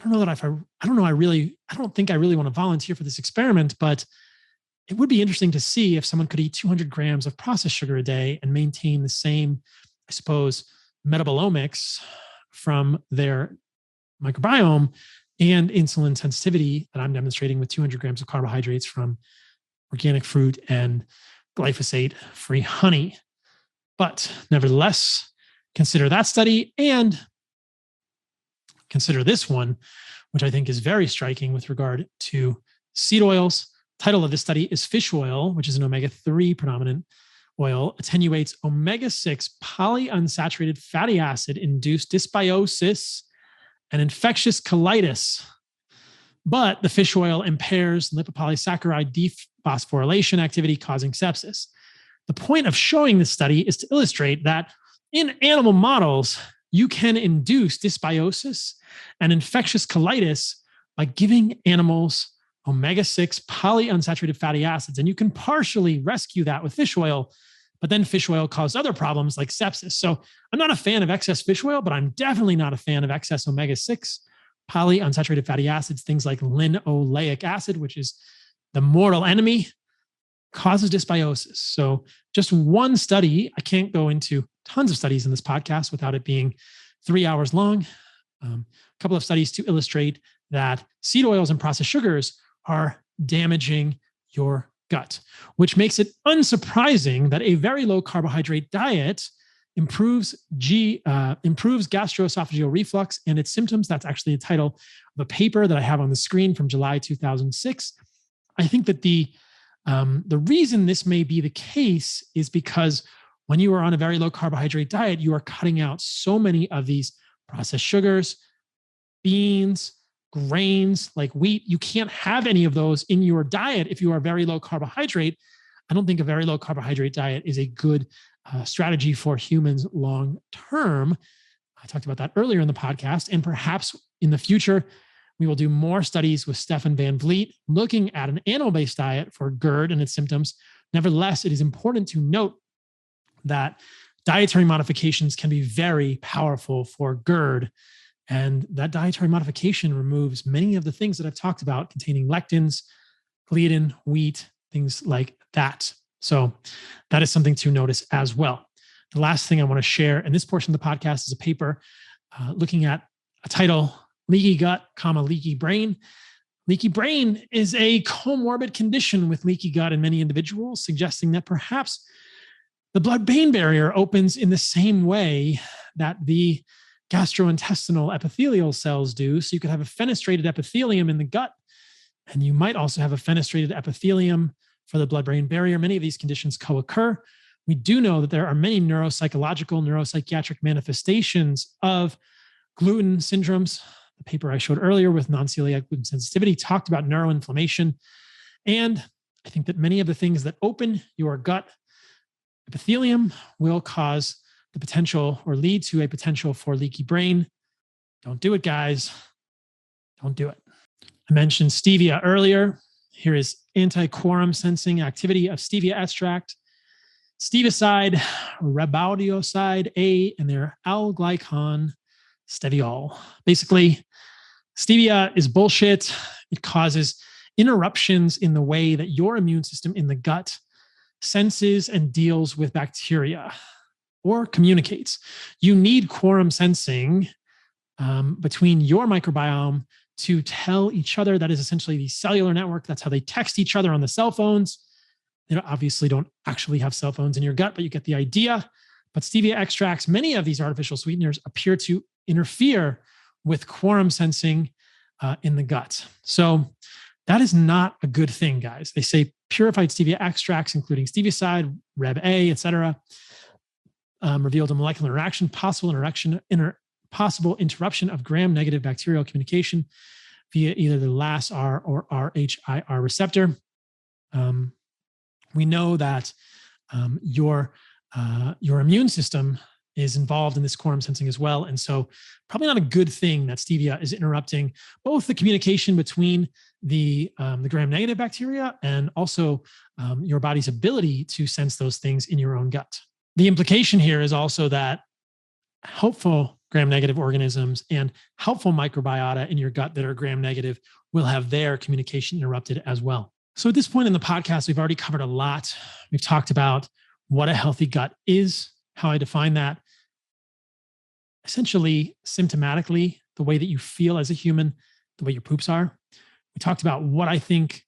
I don't think I really want to volunteer for this experiment, but it would be interesting to see if someone could eat 200 grams of processed sugar a day and maintain the same, I suppose, metabolomics from their microbiome and insulin sensitivity that I'm demonstrating with 200 grams of carbohydrates from organic fruit and glyphosate-free honey. But nevertheless, consider that study and consider this one, which I think is very striking with regard to seed oils. Title of this study is Fish oil, which is an omega-3 predominant oil, attenuates omega-6 polyunsaturated fatty acid induced dysbiosis and infectious colitis. But the fish oil impairs lipopolysaccharide dephosphorylation activity, causing sepsis. The point of showing this study is to illustrate that in animal models, you can induce dysbiosis and infectious colitis by giving animals omega-6 polyunsaturated fatty acids. And you can partially rescue that with fish oil, but then fish oil caused other problems like sepsis. So I'm not a fan of excess fish oil, but I'm definitely not a fan of excess omega-6 polyunsaturated fatty acids. Things like linoleic acid, which is the mortal enemy, causes dysbiosis. So just one study, I can't go into tons of studies in this podcast without it being 3 hours long. A couple of studies to illustrate that seed oils and processed sugars are damaging your gut, which makes it unsurprising that a very low carbohydrate diet improves gastroesophageal reflux and its symptoms. That's actually the title of a paper that I have on the screen from July 2006. I think that the reason this may be the case is because when you are on a very low carbohydrate diet, you are cutting out so many of these processed sugars, beans, grains like wheat. You can't have any of those in your diet if you are very low carbohydrate. I don't think a very low carbohydrate diet is a good strategy for humans long term. I talked about that earlier in the podcast, and perhaps in the future, we will do more studies with Stefan Van Vliet looking at an animal-based diet for GERD and its symptoms. Nevertheless, it is important to note that dietary modifications can be very powerful for GERD, and that dietary modification removes many of the things that I've talked about containing lectins, gluten, wheat, things like that. So that is something to notice as well. The last thing I want to share in this portion of the podcast is a paper looking at a title, Leaky Gut, Leaky Brain. Leaky brain is a comorbid condition with leaky gut in many individuals, suggesting that perhaps the blood-brain barrier opens in the same way that the gastrointestinal epithelial cells do. So you could have a fenestrated epithelium in the gut, and you might also have a fenestrated epithelium for the blood-brain barrier. Many of these conditions co-occur. We do know that there are many neuropsychological, neuropsychiatric manifestations of gluten syndromes, the paper I showed earlier with non-celiac gluten sensitivity, talked about neuroinflammation. And I think that many of the things that open your gut epithelium will cause the potential or lead to a potential for leaky brain. Don't do it, guys. Don't do it. I mentioned stevia earlier. Here is anti-quorum sensing activity of stevia extract. Stevicide, rebaudioside A, and their L-glycon steviol. Basically, stevia is bullshit. It causes interruptions in the way that your immune system in the gut senses and deals with bacteria or communicates. You need quorum sensing between your microbiome to tell each other. That is essentially the cellular network. That's how they text each other on the cell phones. They obviously don't actually have cell phones in your gut, but you get the idea. But stevia extracts, many of these artificial sweeteners appear to interfere with quorum sensing in the gut. So that is not a good thing, guys. They say purified stevia extracts, including stevicide, Reb A, et cetera, revealed a molecular interaction, possible interruption of gram-negative bacterial communication via either the LAS-R or RHIR receptor. We know that your immune system is involved in this quorum sensing as well. And so probably not a good thing that stevia is interrupting both the communication between the gram-negative bacteria and also your body's ability to sense those things in your own gut. The implication here is also that helpful gram-negative organisms and helpful microbiota in your gut that are gram-negative will have their communication interrupted as well. So at this point in the podcast, we've already covered a lot. We've talked about what a healthy gut is, how I define that. Essentially, symptomatically, the way that you feel as a human, the way your poops are. We talked about what I think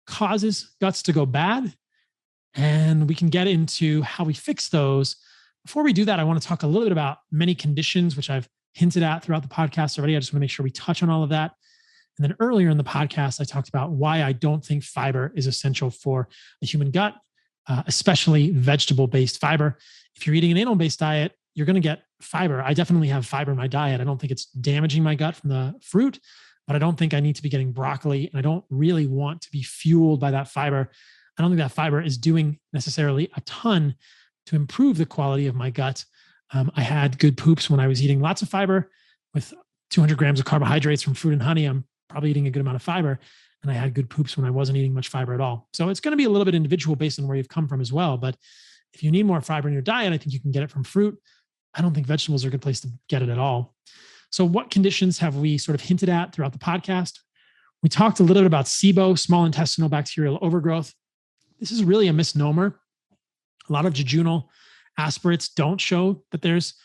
causes guts to go bad, and we can get into how we fix those. Before we do that, I want to talk a little bit about many conditions, which I've hinted at throughout the podcast already. I just want to make sure we touch on all of that. And then earlier in the podcast, I talked about why I don't think fiber is essential for the human gut, especially vegetable-based fiber. If you're eating an animal-based diet, you're going to get fiber. I definitely have fiber in my diet. I don't think it's damaging my gut from the fruit, but I don't think I need to be getting broccoli, and I don't really want to be fueled by that fiber. I don't think that fiber is doing necessarily a ton to improve the quality of my gut. I had good poops when I was eating lots of fiber with 200 grams of carbohydrates from fruit and honey. I'm probably eating a good amount of fiber. And I had good poops when I wasn't eating much fiber at all. So it's going to be a little bit individual based on where you've come from as well. But if you need more fiber in your diet, I think you can get it from fruit. I don't think vegetables are a good place to get it at all. So what conditions have we sort of hinted at throughout the podcast? We talked a little bit about SIBO, small intestinal bacterial overgrowth. This is really a misnomer. A lot of jejunal aspirates don't show that there's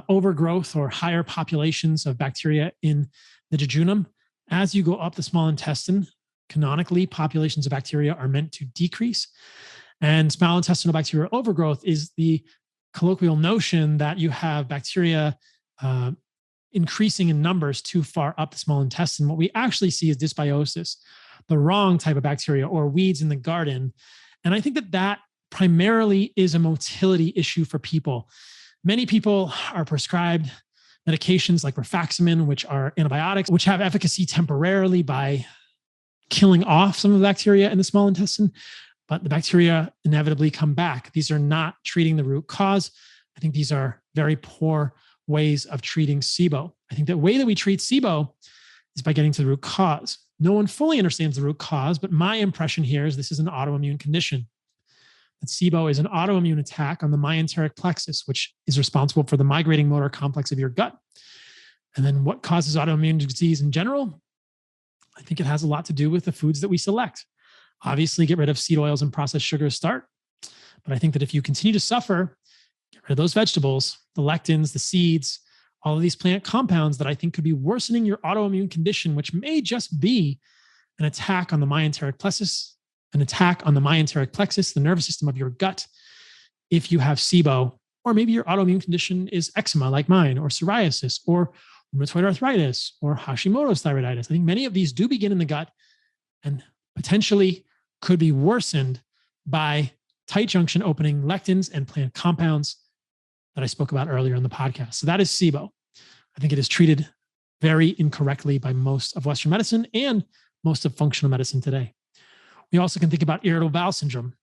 overgrowth or higher populations of bacteria in the jejunum. As you go up the small intestine, canonically, populations of bacteria are meant to decrease. And small intestinal bacterial overgrowth is the colloquial notion that you have bacteria increasing in numbers too far up the small intestine. What we actually see is dysbiosis, the wrong type of bacteria, or weeds in the garden. And I think that primarily is a motility issue for people. Many people are prescribed medications like rifaximin, which are antibiotics, which have efficacy temporarily by killing off some of the bacteria in the small intestine, but the bacteria inevitably come back. These are not treating the root cause. I think these are very poor ways of treating SIBO. I think the way that we treat SIBO is by getting to the root cause. No one fully understands the root cause, but my impression here is this is an autoimmune condition. That SIBO is an autoimmune attack on the myenteric plexus, which is responsible for the migrating motor complex of your gut. And then what causes autoimmune disease in general? I think it has a lot to do with the foods that we select. Obviously, get rid of seed oils and processed sugars start. But I think that if you continue to suffer, get rid of those vegetables, the lectins, the seeds, all of these plant compounds that I think could be worsening your autoimmune condition, which may just be an attack on the myenteric plexus, the nervous system of your gut, if you have SIBO, or maybe your autoimmune condition is eczema like mine, or psoriasis, or rheumatoid arthritis, or Hashimoto's thyroiditis. I think many of these do begin in the gut and potentially could be worsened by tight junction opening lectins and plant compounds that I spoke about earlier in the podcast. So that is SIBO. I think it is treated very incorrectly by most of Western medicine and most of functional medicine today. We also can think about irritable bowel syndrome.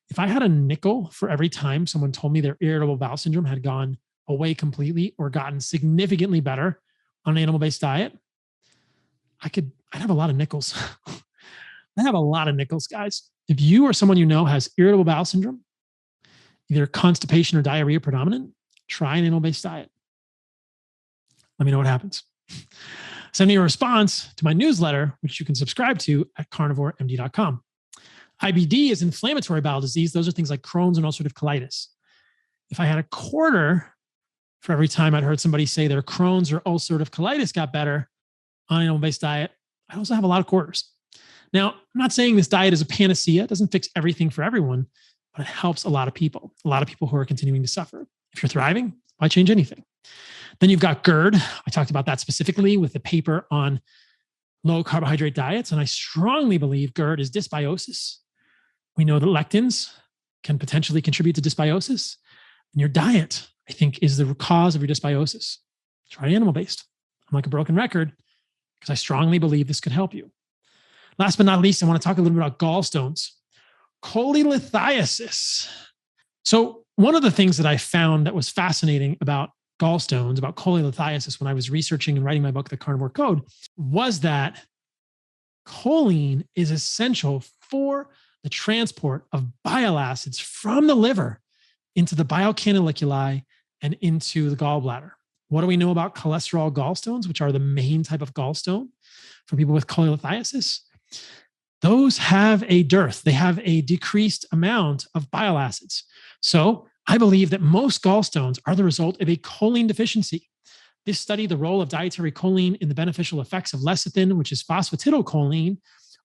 If I had a nickel for every time someone told me their irritable bowel syndrome had gone away completely or gotten significantly better on an animal-based diet, I'd have a lot of nickels. I have a lot of nickels, guys. If you or someone you know has irritable bowel syndrome, either constipation or diarrhea predominant, try an animal-based diet. Let me know what happens. Send me a response to my newsletter, which you can subscribe to at carnivoremd.com. IBD is inflammatory bowel disease. Those are things like Crohn's and ulcerative colitis. If I had a quarter for every time I'd heard somebody say their Crohn's or ulcerative colitis got better on an animal-based diet, I also have a lot of quarters. Now, I'm not saying this diet is a panacea. It doesn't fix everything for everyone, but it helps a lot of people who are continuing to suffer. If you're thriving, why change anything? Then you've got GERD. I talked about that specifically with the paper on low carbohydrate diets. And I strongly believe GERD is dysbiosis. We know that lectins can potentially contribute to dysbiosis. And your diet, I think, is the cause of your dysbiosis. Try animal-based. I'm like a broken record because I strongly believe this could help you. Last but not least, I want to talk a little bit about gallstones. Cholelithiasis. So one of the things that I found that was fascinating about gallstones, about cholelithiasis, when I was researching and writing my book, The Carnivore Code, was that choline is essential for the transport of bile acids from the liver into the bile canaliculi and into the gallbladder. What do we know about cholesterol gallstones, which are the main type of gallstone for people with cholelithiasis? Those have a dearth. They have a decreased amount of bile acids. So I believe that most gallstones are the result of a choline deficiency. This study, the role of dietary choline in the beneficial effects of lecithin, which is phosphatidylcholine,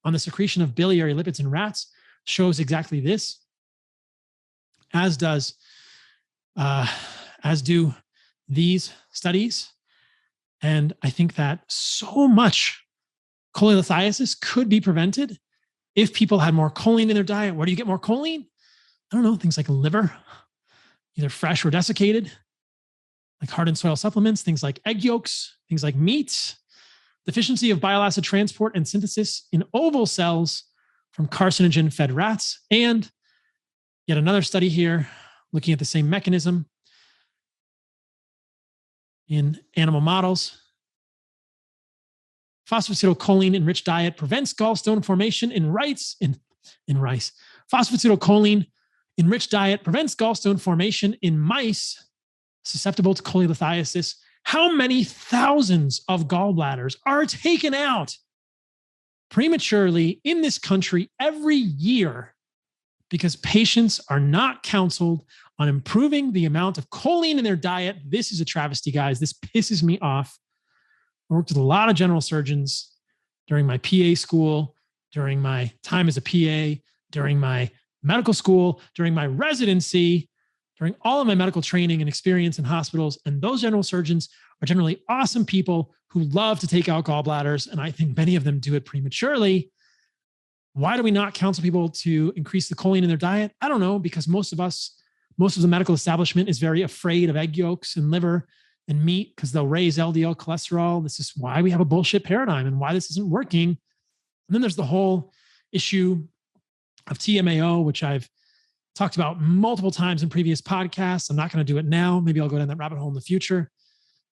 on the secretion of biliary lipids in rats, shows exactly this, as do these studies. And I think that so much cholelithiasis could be prevented if people had more choline in their diet. Where do you get more choline? I don't know, things like liver, either fresh or desiccated, like hard and soil supplements, things like egg yolks, things like meats, deficiency of bile acid transport and synthesis in oval cells from carcinogen-fed rats, and yet another study here looking at the same mechanism in animal models. Phosphatidylcholine-enriched diet prevents gallstone formation in rice. Phosphatidylcholine-enriched diet prevents gallstone formation in mice susceptible to cholelithiasis. How many thousands of gallbladders are taken out prematurely in this country every year because patients are not counseled on improving the amount of choline in their diet? This is a travesty, guys. This pisses me off. I worked with a lot of general surgeons during my PA school, during my time as a PA, during my medical school, during my residency, during all of my medical training and experience in hospitals. And those general surgeons are generally awesome people who love to take out gallbladders. And I think many of them do it prematurely. Why do we not counsel people to increase the choline in their diet? I don't know, because most of the medical establishment is very afraid of egg yolks and liver and meat because they'll raise LDL cholesterol. This is why we have a bullshit paradigm and why this isn't working. And then there's the whole issue of TMAO, which I've talked about multiple times in previous podcasts. I'm not going to do it now. Maybe I'll go down that rabbit hole in the future.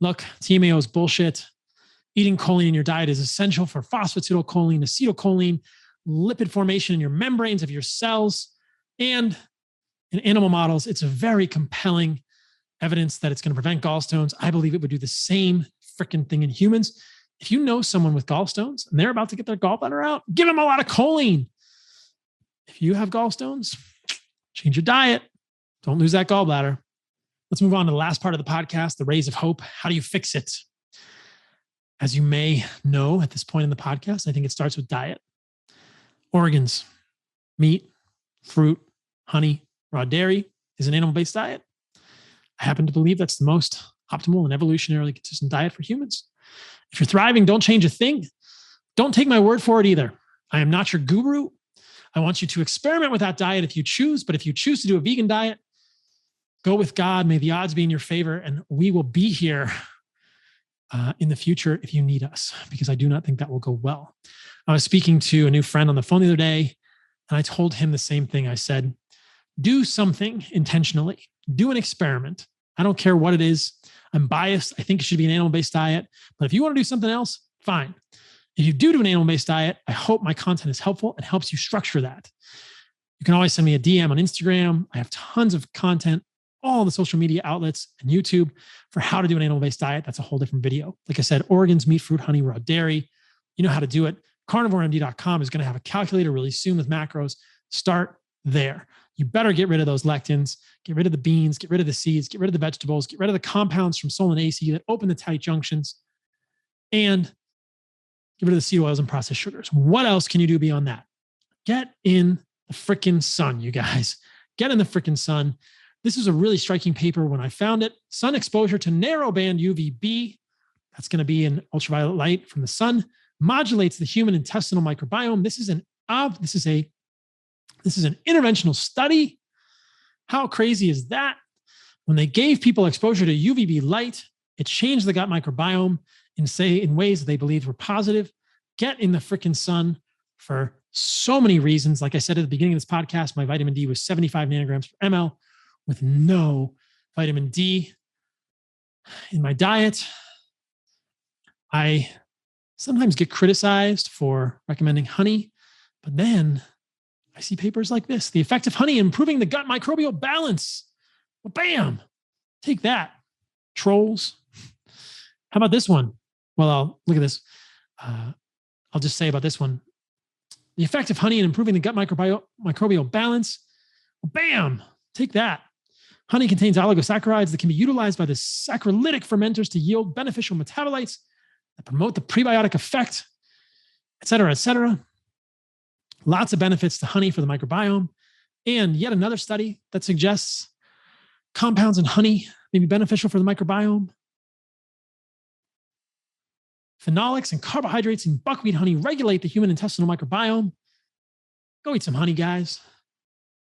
Look, TMAO is bullshit. Eating choline in your diet is essential for phosphatidylcholine, acetylcholine, lipid formation in your membranes of your cells. And in animal models, it's a very compelling evidence that it's going to prevent gallstones. I believe it would do the same freaking thing in humans. If you know someone with gallstones and they're about to get their gallbladder out, give them a lot of choline. If you have gallstones, change your diet. Don't lose that gallbladder. Let's move on to the last part of the podcast, the rays of hope. How do you fix it? As you may know at this point in the podcast, I think it starts with diet. Organs, meat, fruit, honey, raw dairy is an animal-based diet. I happen to believe that's the most optimal and evolutionarily consistent diet for humans. If you're thriving, don't change a thing. Don't take my word for it either. I am not your guru. I want you to experiment with that diet if you choose, but if you choose to do a vegan diet, go with God. May the odds be in your favor, and we will be here in the future if you need us, because I do not think that will go well. I was speaking to a new friend on the phone the other day, and I told him the same thing. I said, do something intentionally, do an experiment. I don't care what it is. I'm biased. I think it should be an animal-based diet. But if you want to do something else, fine. If you do an animal-based diet, I hope my content is helpful and helps you structure that. You can always send me a DM on Instagram. I have tons of content, all the social media outlets and YouTube for how to do an animal-based diet. That's a whole different video. Like I said, organs, meat, fruit, honey, raw dairy. You know how to do it. CarnivoreMD.com is going to have a calculator really soon with macros. Start there. You better get rid of those lectins, get rid of the beans, get rid of the seeds, get rid of the vegetables, get rid of the compounds from solanacea that open the tight junctions, and get rid of the seed oils and processed sugars. What else can you do beyond that? Get in the freaking sun, you guys. Get in the freaking sun. This is a really striking paper when I found it. Sun exposure to narrowband UVB, that's going to be in ultraviolet light from the sun, modulates the human intestinal microbiome. This is an interventional study. How crazy is that? When they gave people exposure to UVB light, it changed the gut microbiome in ways that they believed were positive. Get in the freaking sun for so many reasons. Like I said at the beginning of this podcast, my vitamin D was 75 nanograms per ml with no vitamin D in my diet. I sometimes get criticized for recommending honey, but then I see papers like this, the effect of honey improving the gut microbial balance. Well, bam, take that, trolls. How about this one? Well, look at this. I'll just say about this one. The effect of honey in improving the gut microbial balance. Well, bam, take that. Honey contains oligosaccharides that can be utilized by the saccharolytic fermenters to yield beneficial metabolites that promote the prebiotic effect, et cetera, et cetera. Lots of benefits to honey for the microbiome. And yet another study that suggests compounds in honey may be beneficial for the microbiome. Phenolics and carbohydrates in buckwheat honey regulate the human intestinal microbiome. Go eat some honey, guys.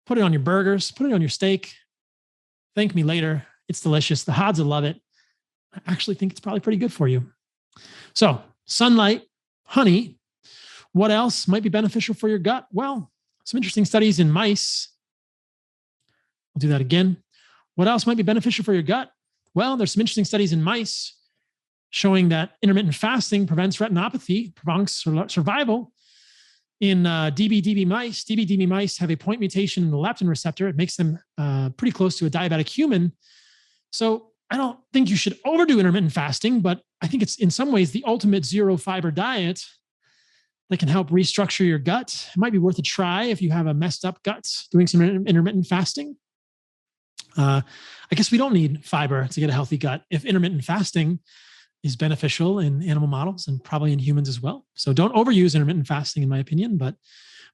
Put it on your burgers. Put it on your steak. Thank me later. It's delicious. The Hods will love it. I actually think it's probably pretty good for you. So, sunlight, honey. What else might be beneficial for your gut? Well, some interesting studies in mice. I'll do that again. What else might be beneficial for your gut? Well, there's some interesting studies in mice showing that intermittent fasting prevents retinopathy, prolongs survival in DB mice. DB mice have a point mutation in the leptin receptor. It makes them pretty close to a diabetic human. So I don't think you should overdo intermittent fasting, but I think it's in some ways the ultimate zero fiber diet that can help restructure your gut. It might be worth a try if you have a messed up gut, doing some intermittent fasting. I guess we don't need fiber to get a healthy gut if intermittent fasting is beneficial in animal models and probably in humans as well. So don't overuse intermittent fasting, in my opinion, but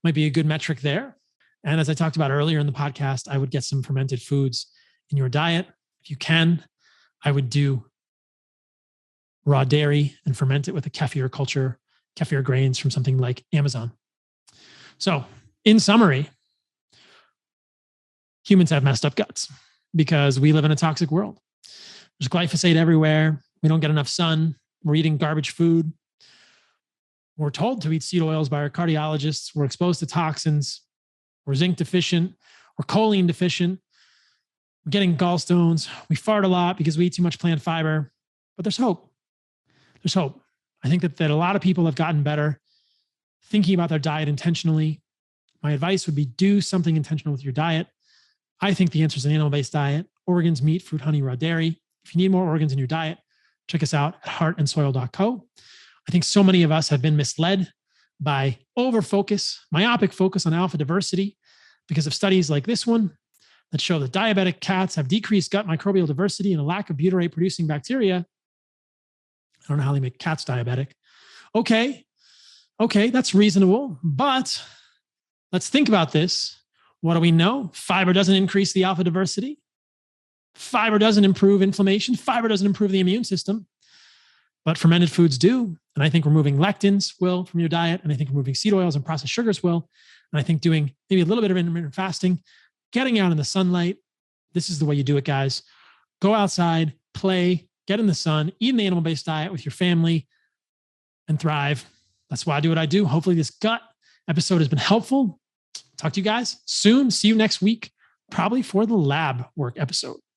might be a good metric there. And as I talked about earlier in the podcast, I would get some fermented foods in your diet. If you can, I would do raw dairy and ferment it with a kefir culture, kefir grains from something like Amazon. So in summary, humans have messed up guts because we live in a toxic world. There's glyphosate everywhere. We don't get enough sun. We're eating garbage food. We're told to eat seed oils by our cardiologists. We're exposed to toxins. We're zinc deficient. We're choline deficient. We're getting gallstones. We fart a lot because we eat too much plant fiber. But there's hope. There's hope. I think that a lot of people have gotten better thinking about their diet intentionally. My advice would be do something intentional with your diet. I think the answer is an animal-based diet, organs, meat, fruit, honey, raw dairy. If you need more organs in your diet, check us out at heartandsoil.co. I think so many of us have been misled by myopic focus on alpha diversity because of studies like this one that show that diabetic cats have decreased gut microbial diversity and a lack of butyrate-producing bacteria. I don't know how they make cats diabetic. Okay, that's reasonable, but let's think about this. What do we know? Fiber doesn't increase the alpha diversity. Fiber doesn't improve inflammation. Fiber doesn't improve the immune system, but fermented foods do. And I think removing lectins will from your diet. And I think removing seed oils and processed sugars will. And I think doing maybe a little bit of intermittent fasting, getting out in the sunlight. This is the way you do it, guys. Go outside, play, get in the sun, eat an animal-based diet with your family, and thrive. That's why I do what I do. Hopefully this gut episode has been helpful. Talk to you guys soon. See you next week, probably for the lab work episode.